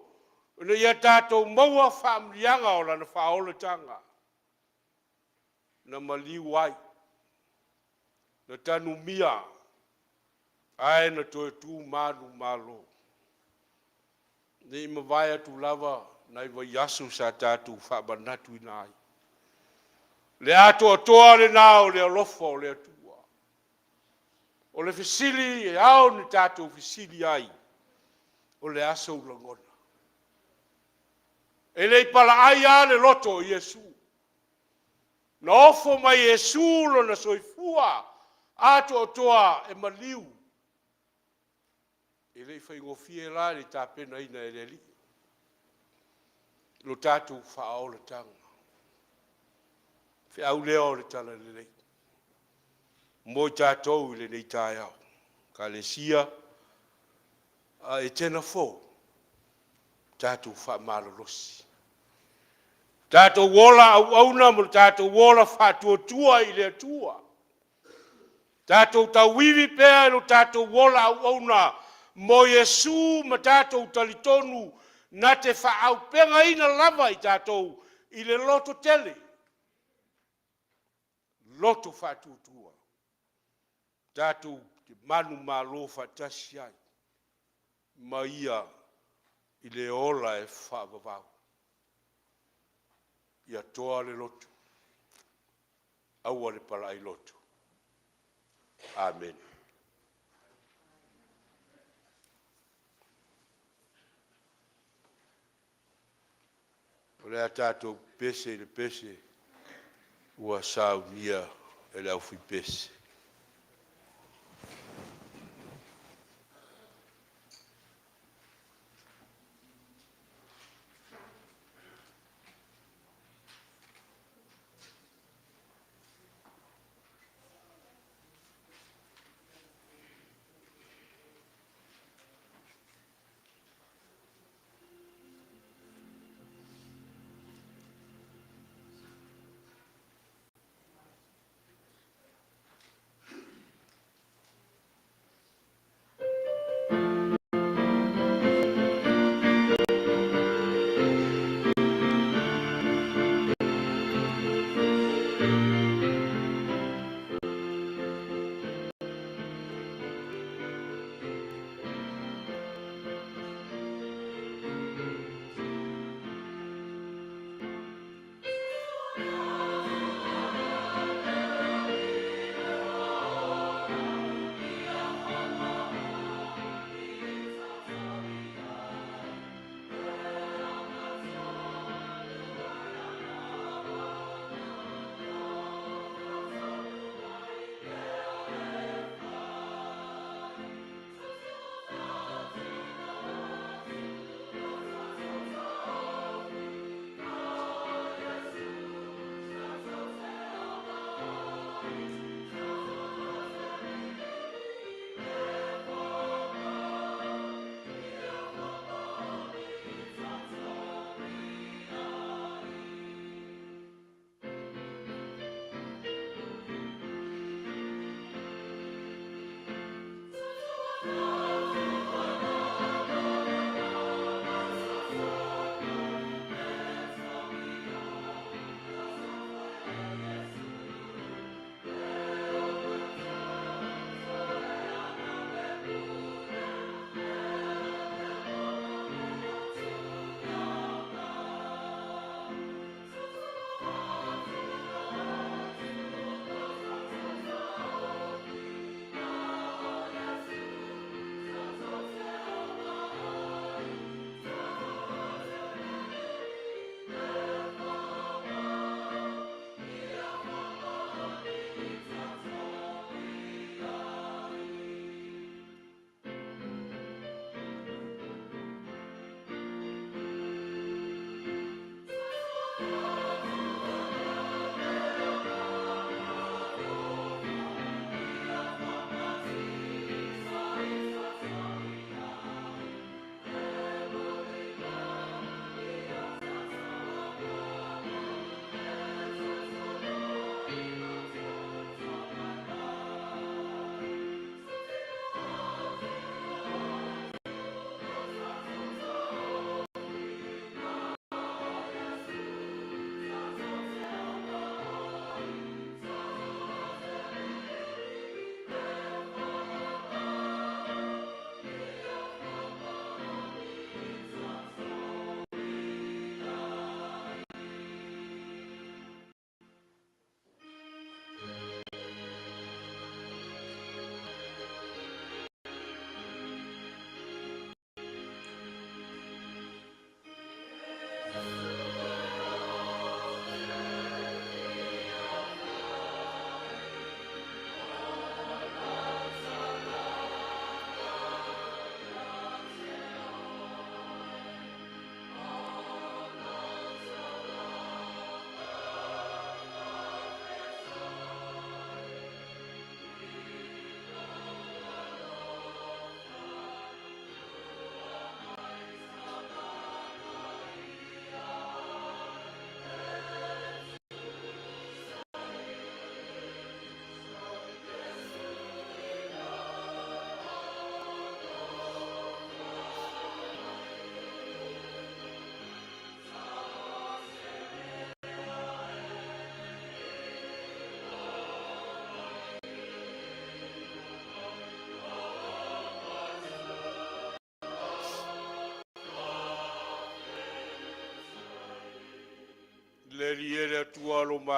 ina ia tātou maua whaamrianga o lana whaola tanga. Na maliu ai, na tanu mia, ai na toe tū Manumalo. Ne ima vai atu lava, na i Vaiasosa tātou whaabanatu ina ai. Le ato atoa le nao le alofa o le atua. O le fisili e au ni tātou fisili ai. O le aso ulangona. E le pala ai a le loto o Yesu. Na ofo mai Yesu lo na soifua. Ato atoa e maliu. E le whaingofie la le tāpena ina e le li. Lo tātou whaola tanga. Fe au leo le tala le lei. Mo tātou le nei tāi au. Ekalesia a Etena fo. Tātou whaamalolosi. Tātou wola au auna mo tātou wola whatuatua i le atua. Tātou tauiwi pēr no tātou wola au auna mo Yesu ma tātou talitonu na te whaau penga ina lava i tātou i le loto tele. Loto whatuatua. Tātou te Manumalo whatasi ai. Ma ia i le ola e whaavavau. Ia toa le loto. Aua le pala i loto. Amen. O le a tātou pese le pese. Ua saunia e le au fui pese.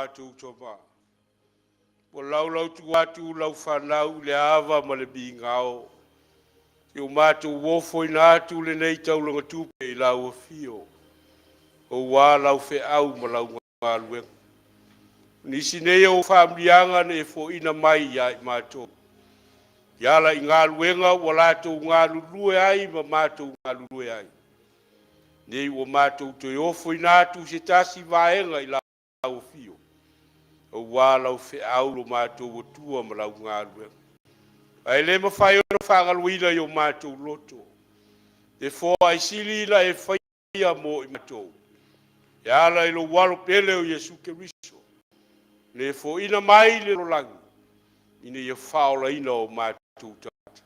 mātou toma. Po lau tu atu lau whanau le awa ma le bingao. Ki o mātou wofo ina atu le nei taulanga tupe I lau a fio. O wā lau fe au ma lau ngā luenga. Nisi nei o whamrianga ne fo ina mai ia I mātou. Iala I ngā luenga wa lātou ngā lulue ai ma mātou ngā lulue ai. Nei o mātou toi ofo ina atu se tasi vaenga I lau fio. O wā lau fe au lo mātou o tua ma lau ngā luenga. Ai le ma whai ono whangaluina I o mātou loto. Te fōa I sili ina e whaia mo I mātou. E ala I lo walo pele o Yesu Keriso. Ne fo ina mai le rolangi. Ina ia whaola ina o mātou tata.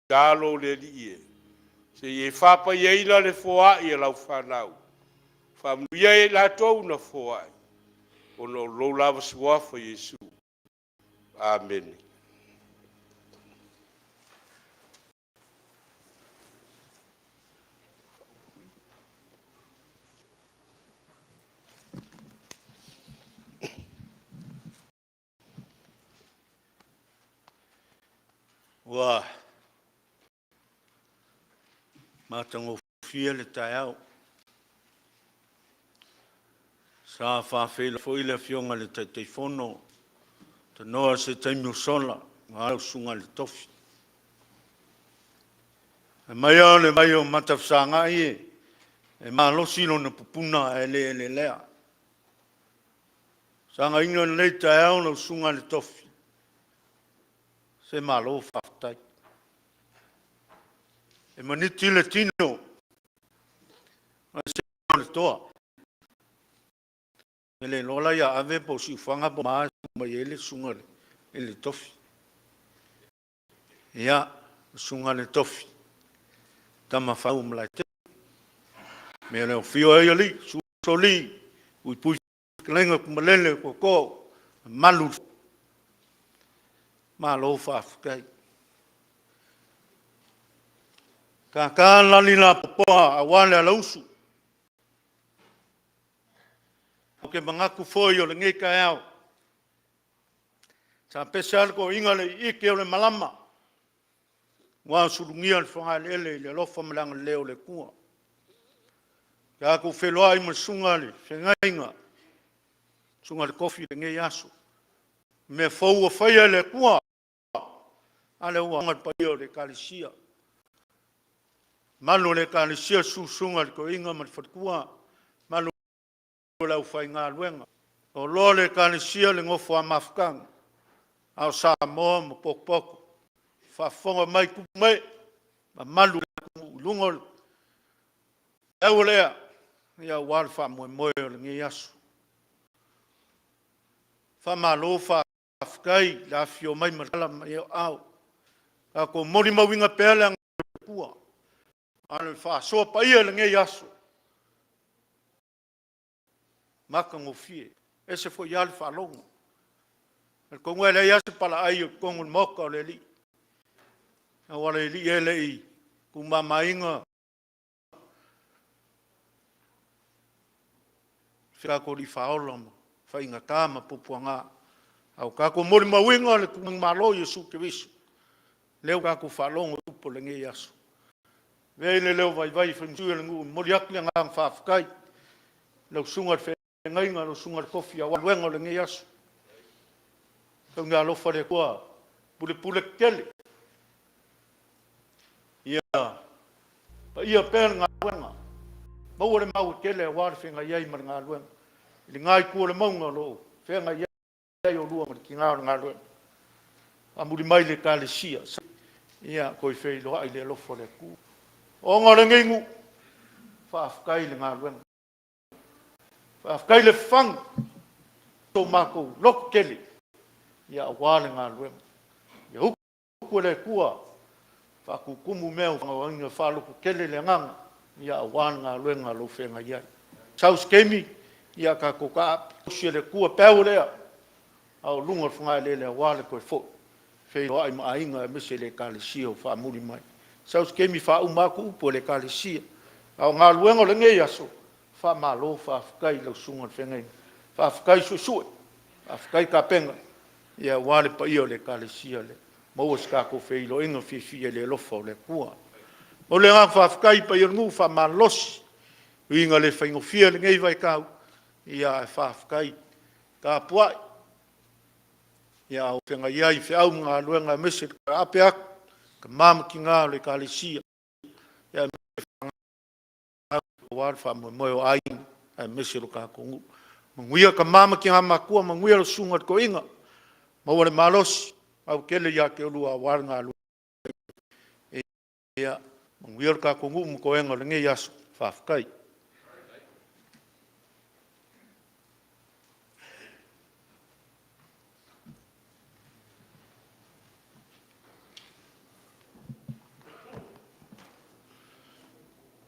Tālo le li ie. Se ie whapa ia ina le fōa ia lau whanau. Whamuia e la tau na fōa. Ono lo lava suafa Yesu. Amen. Wa matango fia le taiao sa faafeagaiga foi le afioga le tautailouvaa tanoa se taimi o sola ma suga le tofi e mai o le mai o matafasaga'i e malosi lona pupuna e le lea sagaiga lenei taiao lau suga le tofi se malo whaftai. E maniti le tino, ma se le toa. E le lola ia ave po si whanga po maa ma ele sunga le tofi. Ia, sunga le tofi. Tama whau mlai te. Me leo fio e ali, so li, ui pui kalenga kumalele ko malu. Malo Faafeagaiga. Ka lani la popoa a wale ala usu. O ke mangaku foi o le ngai ka au. Sa pesa ko inga le ike o le malama. Wa surungia le whanga le lofa malanga leo le kua. Ka ku wheloa I masunga le whengainga. Sunga le kofi le ngai aso. Me fau a whaia le kua. Ale ua ngat pai o le Ekalesia. Malu le Ekalesia susunga le koinga ma le whatukua. Malu lau whai ngā luenga. O lo le Ekalesia le ngofo a mafukanga. Au sa moa mo pokpoko. Whafonga mai kume. Ma malu le lungol. Ewa lea. Ia wale wha moe moe o le ngi asu. Wha malo Faafeagaiga la fio mai marala mai au. Ka ko mori mawinga pele ang kua. Ano fa so pa ia le ngai aso. Maka ngofie. Ese fo ia le fa longo. El kongo ele ia se pala ai o kongo moka o le li. Na wale li ele I. Kuma mainga. Fika ko li faola mo. Fa inga tama pupuanga. Au ka ko mori mawinga le kumang malo Yesu Keriso. Leo ka ku whalongo upo le ngai aso. Vele leo vai whamsua le ngu moriak le ngang Faafeagaiga. Leo sungar whengainga, leo sungar kofi a waluenga le ngai aso. Kau ngā lofa le kua, pule kele. Ia, pa ia pēr ngā luenga. Mau le mau kele a wāre whenga iai mar ngā luenga. Ili ngai kua le maunga lo, whenga iai o lua mar ki ngā luenga. Amuri mai le Ekalesia. Ia koi whei loa I le lofa le ku. O ngā le ngengu. Faafeagaiga le ngā luenga. Faafeagaiga le whang. Tō mākou loko kele. Ia wā le ngā luenga. Ia huku le kua. Whakukumu mea o whangawangia whaloko kele le nganga. Ia wā le ngā luenga lo whenga iai. Saus kemi. Ia ka koka api. Usia le kua pēu lea. Au lunga whangai le wā le koe fo. Wheo ai maainga e mese le Ekalesia o whaamuri mai. Saus kemi wha umaku upo le Ekalesia. Au ngā luenga le ngai aso. Wha malo Faafeagaiga lau sunga whengai. Faafegai susue, faafegai kapenga, ia wale pa ia o le Ekalesia le. Maua se kako feiloenga fifia le lofa o le kua. O le ngā faafegai pa ia ngu faamalosi, uinga le faingofia le ngei Vaitau, ia e faafegai ka puai. Ia o whenga iai whiau ngā luenga mese ka ape aku, ka mama ki ngā o le Ekalesia. Ia wāre wha moe o aina, ai mese lo ka kongu. Manguia ka mama ki ngā makua, manguia lo sunga ko inga. Maua le malosi, au kele ia ke olua wāre ngā luenga. Ia, manguia lo ka kongu mo ko inga le ngei aso, faafegai.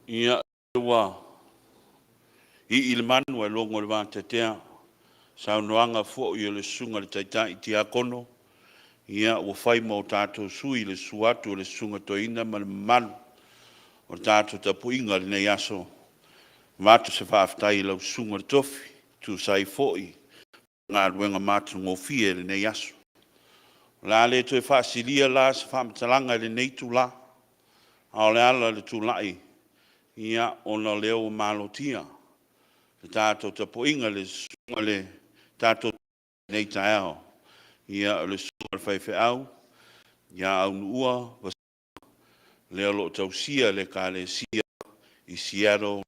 Ia ua i le manu e longo le wātetea sa unoanga fo i le sunga le taitai ti akono ia ua whai mo tātou sui le suatu le sunga toina ma le manu o tātou tapu inga le nei aso mātu se whaafetai lau sunga le tofi tu sai fo i ngā ruenga mātu ngofie le nei aso la le toi whaasilia la se whaamatalanga le nei tu la ao le ala le tu lai ia ona leo malotia le tātou tapo inga le sunga le tātou nei taeao ia le sunga le Faafeagaiga ia Aunuua Vasega leo lo tausia le Ekalesia i Seattle.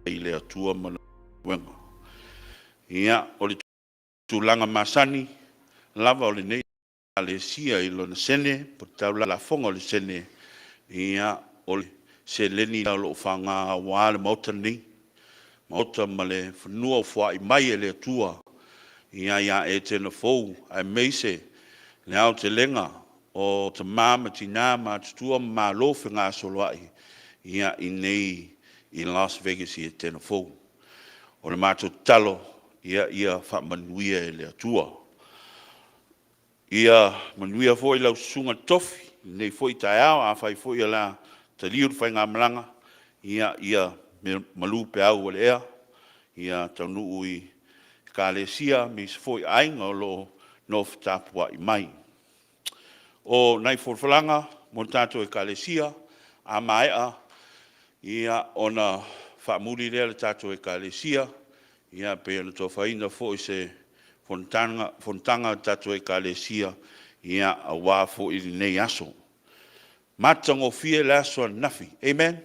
i le atua ma le wenga. Ia, o le tūlanga masani, lava o le nei Ekalesia i lona sene, po taula la fonga o le sene, ia o le se leni la lo whanga wā le mauta nei, mauta ma le whanua o wha i mai e le atua, ia Etena fou, ai meise, le au te lenga, o te māma tina ma tutua ma lofe ngā soloai, ia i nei i Las Vegas i Etena fou. O le mātou talo, ia whamanuia e le atua. Ia manuia fo i lau sunga tofi, nei fo i tae au, a whai fo i la te liur whai ngā malanga, ia malu pe au le ea, ia taunu i Ekalesia, mi se fo i ainga o lo nof tapua i mai. O nai forfalanga, mo tātou Ekalesia, a maea, ia ona whaamuri rea le tātou Ekalesia, ia pe ana tofaeono fo i se fontanga tātou Ekalesia, ia a wā fo i nei aso. Matango fie le aso nafi, amen?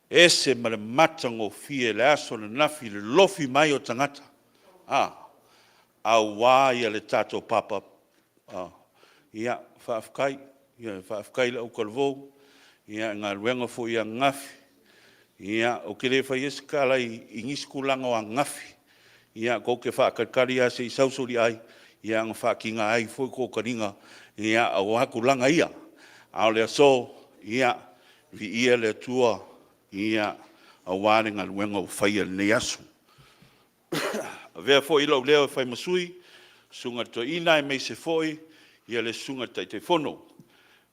Ese ma le matango fie le aso nafi le lofi mai o tangata. A wā ia le tātou papa. Ia whaafkai le au kalvou. Ia ngā ruenga fo ia ngafi. Ia o kere whai eskala i ngiskulanga o ngafi. Ia ko ke whaakakari a se i sausori ai. Ia ngā whaakinga ai fo ko karinga. Ia a wakulanga ia. A le aso ia vi ia le tua. Ia a wāre ngā ruenga o whaia nei asu. Vea fo ilo leo e whai masui, sunga to ina e mei se foi, ia le sunga te fono.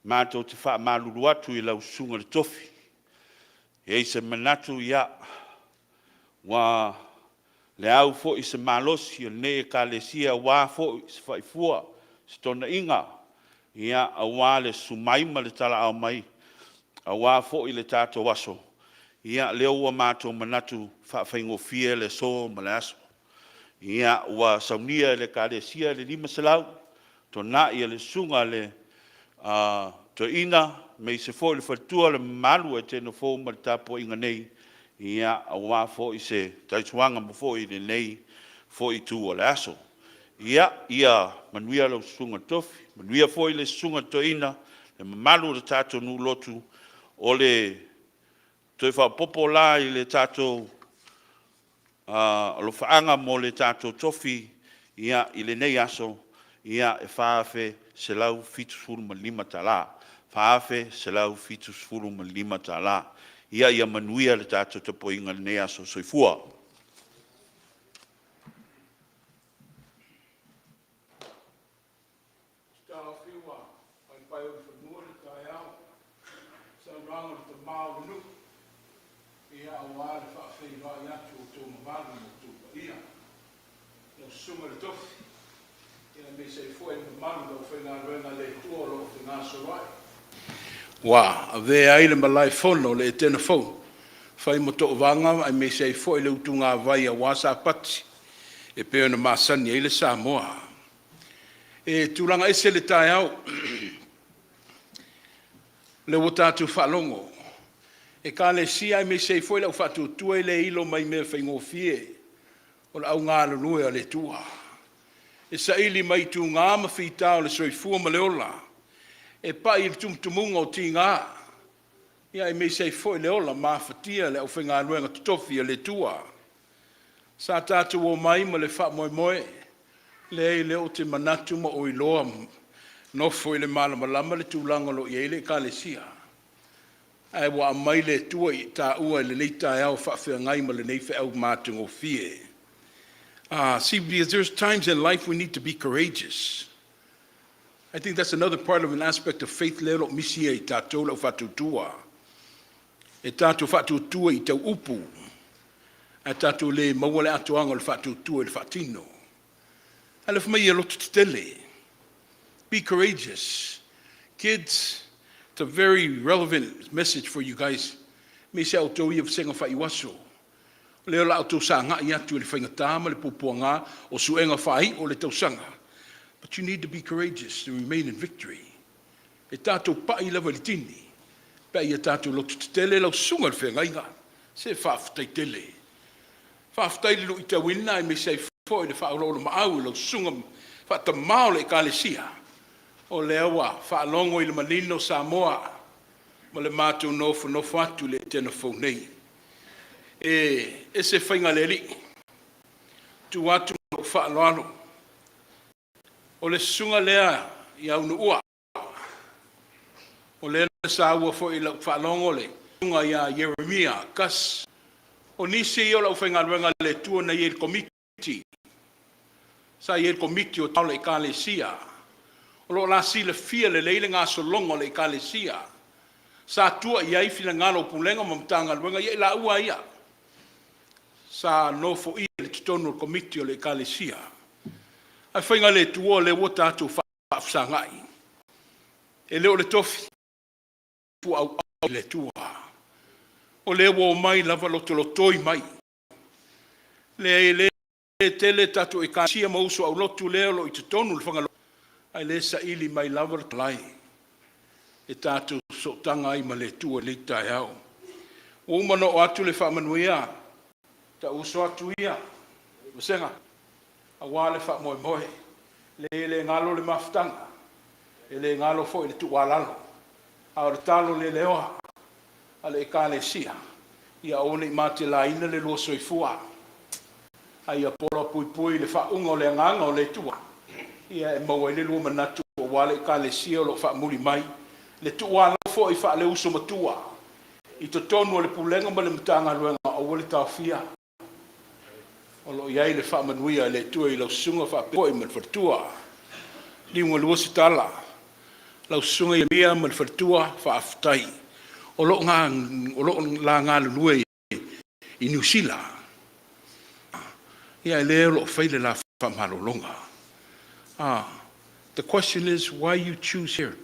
Mātou te wha māruru atu i lau sunga le tofi. E se manatu ia, wā le au fo i se malosi, ne Ekalesia wā fo i se whaifua, se tona inga, ia a wā le sumaima le tala au mai, a wā fo i le tātou waso. Ia leo ua mātou manatu whaafingofie le so ma le aso. Ia ua saunia le Ekalesia le 5 salau, tona ia le sunga le to ina, mei se fo le whatua le malu e tēnā fo ma le tāpua inga nei, ia a wā fo i se taituanga ma fo i le nei, fo i tū o le aso. Ia manuia lau sunga tofi, manuia fo i le sunga to ina, le malu le tātou nu lotu, o le toi whapopo la i le tātou lo whaanga mo le tātou tofi, ia i le nei aso, ia e whaafe se lau fitus furu ma 5 tala. Whaafe se lau fitus furu ma 5 tala. Ia manuia le tātou tapo inga le nei aso soifua. Sunga le tofi. Ia me se foi no mando foi na ruenga le tuolo o na sorai. Wa, ave ai le malai fono le Etena fou. Fai mo to vanga ai me se foi le utunga vai a wasa pati. E pe ona masani ai le Samoa. E tulanga ese le tai au. Le wotatu falongo. Ekalesia ai me se foi le fatu tu le ilo mai me fai ngofie. O la au ngā lua le tua. E sa ili mai tu ngā mawhitao le soifua ma le ola. E pa i tumtumunga o ti ngā. Ia e mei sei foi le ola mawhatia le au whenga ruenga tutofi le tua. Sa tātou o mai ma le wha moe moe. Le ei le o te manatu ma o iloa. No foi le malamalama le tūlanga lo i eile Ekalesia. Ai wa mai le tua i tā ua le leita e au whaafeagai ma le nei wha au mātungo fie. See, because there's times in life we need to be courageous. I think that's another part of an aspect of faith. Lelo misia I tātou lau whatutua. E tātou whatutua I tau upu. E tātou le maua le atuanga le whatutua le whatino. Alef mai e lotu te tele. Be courageous. Kids, it's a very relevant message for you guys. Me se auto I senga whaiwaso. Leo la auto sanga I atu le whaingatama le pupuanga o suenga whai o le tausanga. But you need to be courageous to remain in victory. E tātou pai lewa le tini. pe ia tatu lo tele lo sunga le whaengainga. Se whaafutai tele. Whaafutai le lo i te wina i me sei foi le whaarolo maau lo sunga whaatamao le Ekalesia. O le awa whaalongo i le manino Samoa. Ma le mātou nofu atu le Etena whaunei. E se whainga le li. Tu atu no whaaloalo. O le sunga lea i Aunuua. O le sa ua fo i lau whaalongo le. Sunga ia Yeremia, EFKAS. O nisi i o lau whainga ruenga le tua na i el komiti. Sa i el komiti o tau le Ekalesia. O lo la si le fia le leile ngā solongo le Ekalesia. Sa tua i ai fina ngalo pulenga mamtanga ruenga i la ua ia. Sa no fo i le titono o komiti o le Ekalesia. Ai whainga le tua le wota atu whaafusangai. E leo le tofi. Pu au le tua. O le wo mai lava lotolotoi mai. Le tele tatu Ekalesia mauso au lotu leo lo i titono le whangalo. Ai le sa ili mai lava le talai. E tatu sotanga ai ma le tua le tai au. O umano o atu le whaamanuia. Ta uso atu ia. Vasenga. Awa le wha moe. Le ngalo le maftanga. E le ngalo fo i le tuwalalo. A le talo le leoa. A le Ekalesia. Ia one i mate la ina le lua soifua. Ai a pora pui le wha unga o le nganga o le tua. Ia e maua i le lua manatu o wale Ekalesia o lo wha muri mai. Le tuwalalo fo i wha le uso matua. I to tonu o le pulenga ma le mtanga luenga o le tawhia. O lo iai le whaamanuia le tua i lau sunga whaapoi man whatua. Liunga lua si tala. Lau sunga i mea man whatua whaafutai. O lo la ngā lulua i New Zealand. Ia le lo whaile la whaamalolonga. The question is, why you choose here?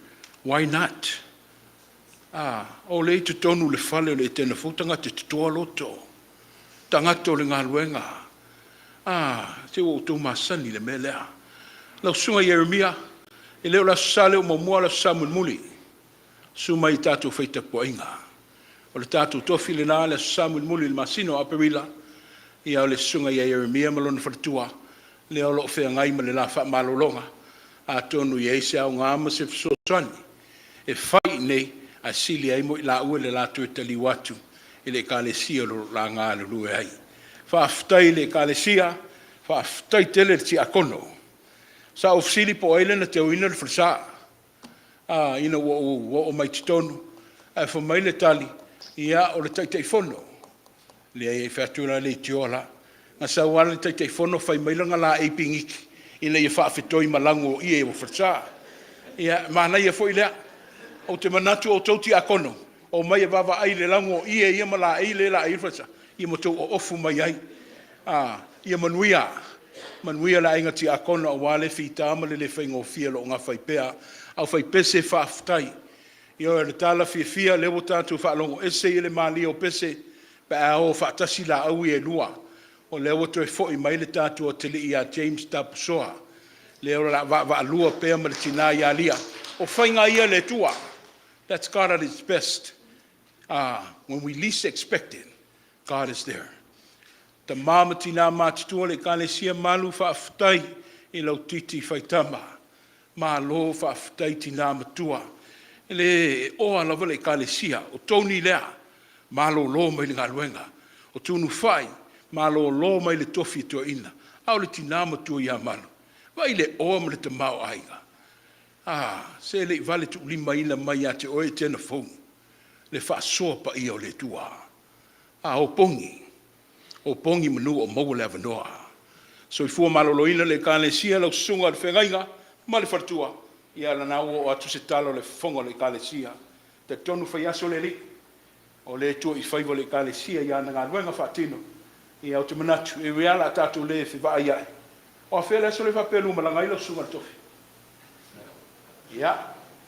Why not? O le tu tonu le whale o le tena futanga te tutua loto. Tangato le ngā luenga. Te o tu masani le melea. Lau sunga Yeremia, e leo la sale o mamua la samun Suma i tātou whaita poinga. O le tātou tofi le nā le samun muli le masino Aperila. Ia o le sunga ia Yeremia malona whatua. Leo lo whea ngai ma le la wha malolonga. A tonu i eise au ngā ma se fsotani. E whai nei a sili ai mo i la ue le la tuetali watu. I le Ekalesia lo la ngā lulue ai. Whaafutai le Ekalesia, whaafutai tele le ti akono. Sa ofsili po aile na te uina le frisa. Ina o mai titonu. Ai wha mai le tali, ia o le tautailouvaa. Le ai whatura le tiola. Nga sa wala le tautailouvaa whai mai langa la e pingiki. Ina ia whaafetoi malango o ie o frisa. Ia mana ia fo ilea. O te manatu o tauti akono. O mai e wawa ai le lango o ie ia mala ai le la e frisa. Ia motou o ofu mai ai. Ia manuia. Manuia la inga ti akona o wale fita ama le whaingo fia lo ngā whaipea. Au whaipese whaafutai. Ia o le tala fia lewo tātou whaalongo ese i le mali o pese. Pa a o whaatasi la au e lua. O lewo toi fo i mai le tātou o tele i a James Tapusoa. Leo la wa lua pea ma le tina i a lia. O whainga ia le tua. That's God at his best. When we least expect it, God is there. Ta mama tina mātitua le Ekalesia malu whaafutai i lau titi whaitama. Malo whaafutai tina matua. Le oa lava le Ekalesia. O toni lea. Malo lo mai le ngaluenga. O tunu whai. Malo lo mai le tofi tua ina. Au le tina matua ia malu. Vai le oa ma le tamau aiga. Se le vale tu lima ina mai ate oe tena fong. Le whaasoa pa ia o le tua. O pongi. O pongi manu o mogo le avanoa. So i fua maloloina le Ekalesia lau sunga le whengaiga, ma le whartua. Ia la nau o atu se talo le whonga le Ekalesia. Te tonu whaiaso le li. O le tua i whaiva le Ekalesia ia na ngā ruenga whaatino. Ia o te manatu, e reala tātou le whiwa ai ai. O a whele aso le whapelu malanga ilo sunga le tofi. Ia,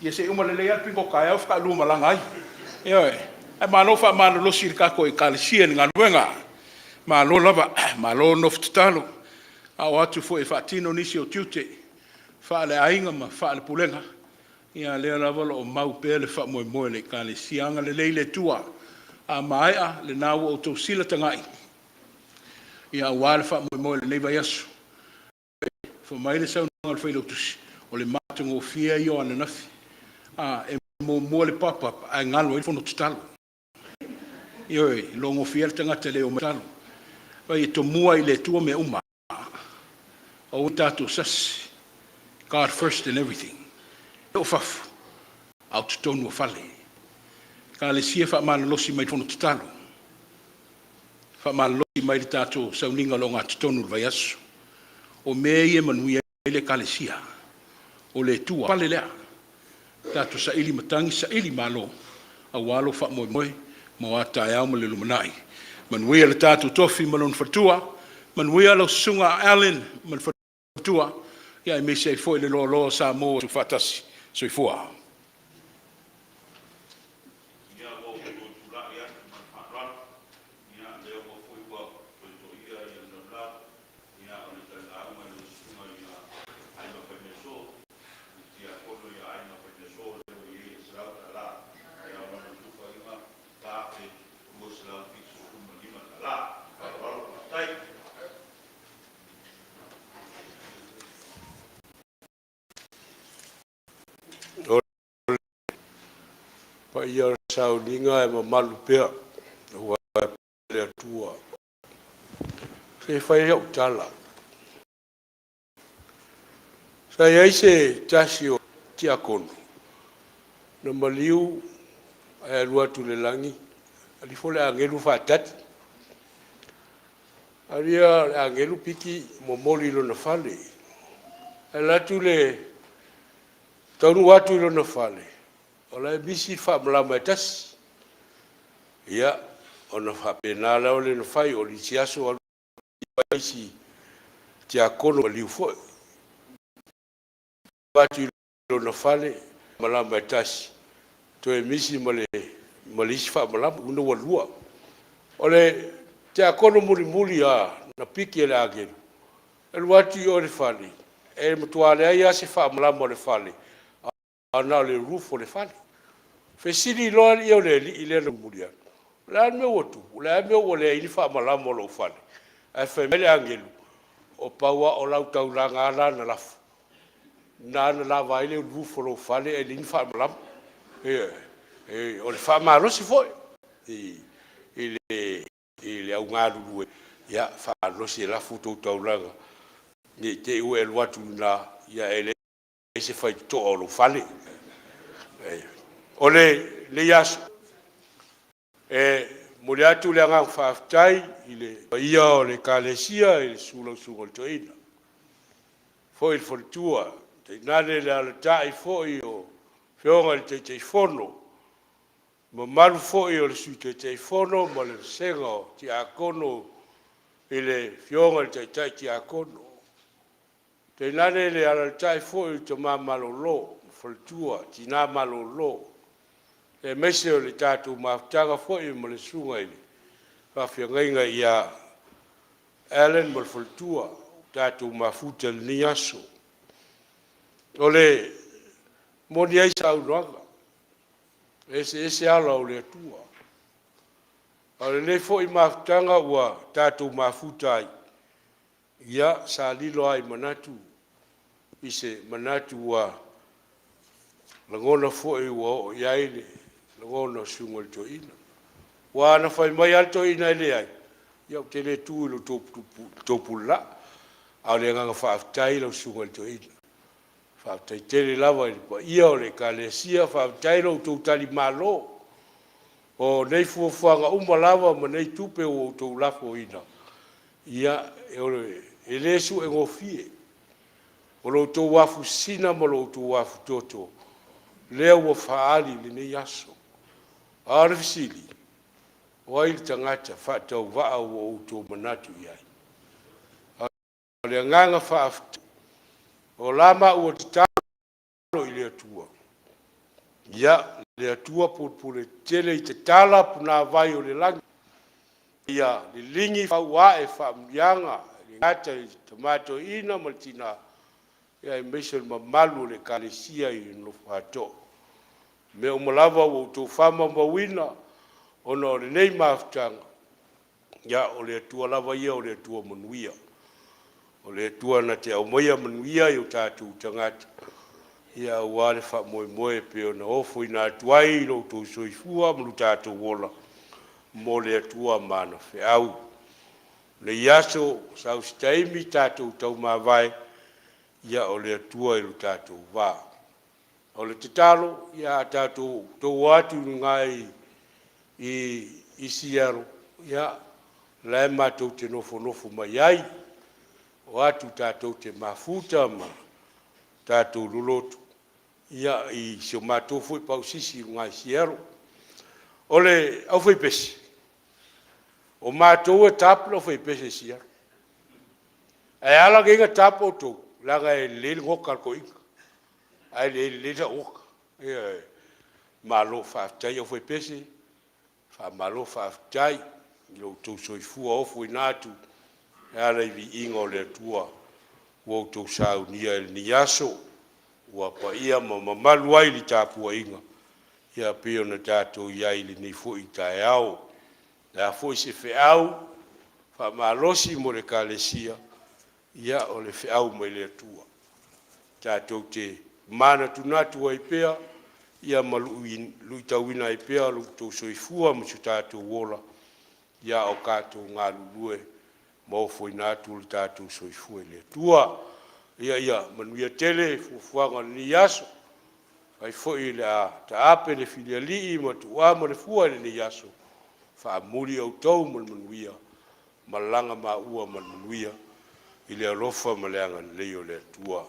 ia se uma le lea pingo kai au whakalu malanga ai. Ia e, ai malo wha malolosi le kako Ekalesia ni ngā ruenga. Malo lava, malo noftatalo. A o atu fo e whaatino nisi o tiute. Wha le ainga ma wha le pulenga. Ia lea lava lo mau pea le wha moe moe le Ekalesia anga le leile tua. A maea le nāua o tau sila tangai. Ia wā le wha moe moe le nei Vaiasosa. Fa mai le sau nanga le whailautusi. O le mātungo fia i o ananafi. E mo mua le papapa. Ai ngalo i whono tutalo. Ioi, longo fia le tangata leo matalo. Vai e to mua i le tua me uma. O tātou sasi. God first in everything. O fafu. Au tutonu o fale. Ekalesia wha mana losi mai whono tutalo. Wha mana losi mai le tātou sauninga lo ngā tutonu Vaiasosa. O mea ia manuia le Ekalesia. O le tua fale lea. Tātou sa ili matangi, sa ili malo. A walo wha moe moe. Ma tae au ma le lumanai. Manuia le tātou tofi malon fatua. Manuia lau sunga Allen man fatua. Ia me se foi le lo sa mo tu fatasi. So fua. Pa ia sauninga e mamalu pea. Ua le atua. Se whai au tala. Sa iai se tasi o tiakono. Na maliu e alua tu le langi. Ali fole angelu whaatati. Aria angelu piki momoli lo na fale. Alatu le taunu watu lo na fale. Ola bisi fa mlama tas ia ona fa penala ole no fai o lisiaso o bisi tia kono liu fo bati no fale mlama tas to e misi male malisi fa mlama uno walua ole tia kono muri a na piki le agelu el wati o le fale e mtuale ai se fa mlama le fale ana le rufo le fale Fesili loa ia le ile no mulia. La me wotu, la me wole ili fa malamo lo fale. Ai fe mele angelu. O paua o lau tau la ngala na lafu. Na la vai le rufo lo fale e lin fa malam. O le fa malo si foi. Ile au ngalu ya fa lo si la futo tau la. Ni te u el watu na ya ele se fai to o lo fale. Ole le yaso mole atu le ngang faafetai ile ia o le Ekalesia ile sulo toina foi il fortua te nale le altai foi o fionga le te fono ma malu foi o le su te fono ma le senga o ti akono ile fionga le te akono te nale le altai foi to mamalo lo fortua ti na malo lo e mese o le tātou maafutaga fo'i mo le sunga ili. Faafeagaiga ia Allen mo le folitua, tātou mafuta le ni aso. O le moni ai sa aunoaga. Ese ala o le atua. O le nei fo'i maafutaga ua tātou mafuta ai. Ia sa lilo ai manatu. Ise manatu ua langona fo'i ua o iaile. Ngono sungol to ina wa na fai mai alto ina ile ai ia te le tu lo to pula a le nga fa tai lo sungol to ina fa tai te le lava ia o le Ekalesia fa tai lo to tali malo o nei fu fuanga uma lava ma nei tupe o to lafo ina ia e le su e ngofie o lo to wafu sina mo lo to wafu toto leo wa faali le nei aso Arfisili, wail tangata fatau vaa o uto manatu iai. Le nganga faafta, o lama ua talo i le atua. Ia, le atua pule tele i te tala puna vai o le langi. Ia, le lingi fa wae fa mlianga, le ngata i tomato ina maltina ia i meise le mamalu le Ekalesia i no fato me o malava o to fama mawina ona o le nei mafutanga ia o le tua lava ia o le tua manuia o le tua na te au moia manuia i o tātou tangata ia wale fa moe moe pe ona ofo ina tuai lo to soifua mulu tātou wola mo le tua mana feau le yaso sau staimi tātou tau mawai ia o le tua i lo tātou wā o le tatalo ia tātou tau atu ngai i siaro ia lai mātou te nofo mai ai o atu tātou te mafuta ma tātou lolotu ia i sio mātou fui pausisi ngai siaro o le au fai pesi o mātou e tapu au fai pesi siaro ai ala genga tapu o tau langa e lele ngoka ko inga ai lele da oka malo whaftai au fai pesi fa malo whaftai lo tau soifua ofu inatu ala i ingo le tua wo tau sau nia el niaso wa pa ia mamalu ai li tāpua inga ia peo na tātou iai li nei fo i tae au la fo i se feau fa malosi mo le Ekalesia ia o le feau mai le tua tātou te mana tunatu ai pea ia lui tauina ai pea lu tau soifua mo su tātou wola ia o kātou ngā lulue mo foi natu le tātou soifua le tua ia manuia tele fuanga ni yaso ai foi le ta ape le filiali mo tua mo le fua le yaso fa muri o tau mo manuia malanga ma ua manuia ile alofa malanga le o le tua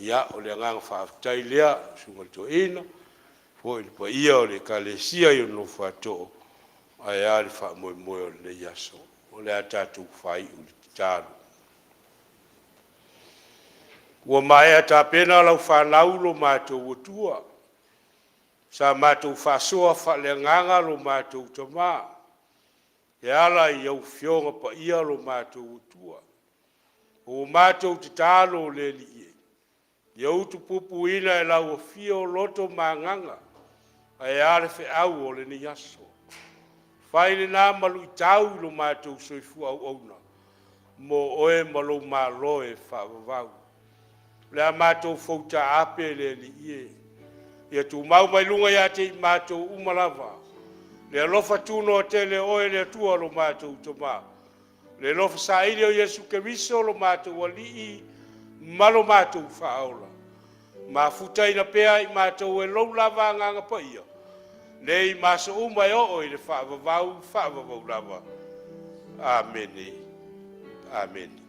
ia o le nganga fa tai lea sunga to ina foi pa ia o le Ekalesia yo no fato ai ali fa mo le yaso o le atatu fai u talo ua mai ata pena lau whanau lo mātou utua. Sa mātou whasoa whalenganga lo mātou tamā. E ala i au whionga pa ia lo mātou utua. O mātou te tālo le li e. I au tu pupu ina e lau a whio loto manganga. E ale whi au o le ni aso. Whaile nā malu i tau lo mātou soifu au auna. Mo oe malo malo e whaavavau. Le a mātou fauta ape le li ie. Ia tu mau mai lunga ia te mātou umalava. Le alofa tuno te le oe le tua lo mātou toma. Le alofa sa ili o Yesu Keriso lo mātou ali i malo mātou whaaola. Ma futai na pea i mātou e lau lava nganga pa ia. Le i masa umai o i le whaavavau lava. Amen. Amen.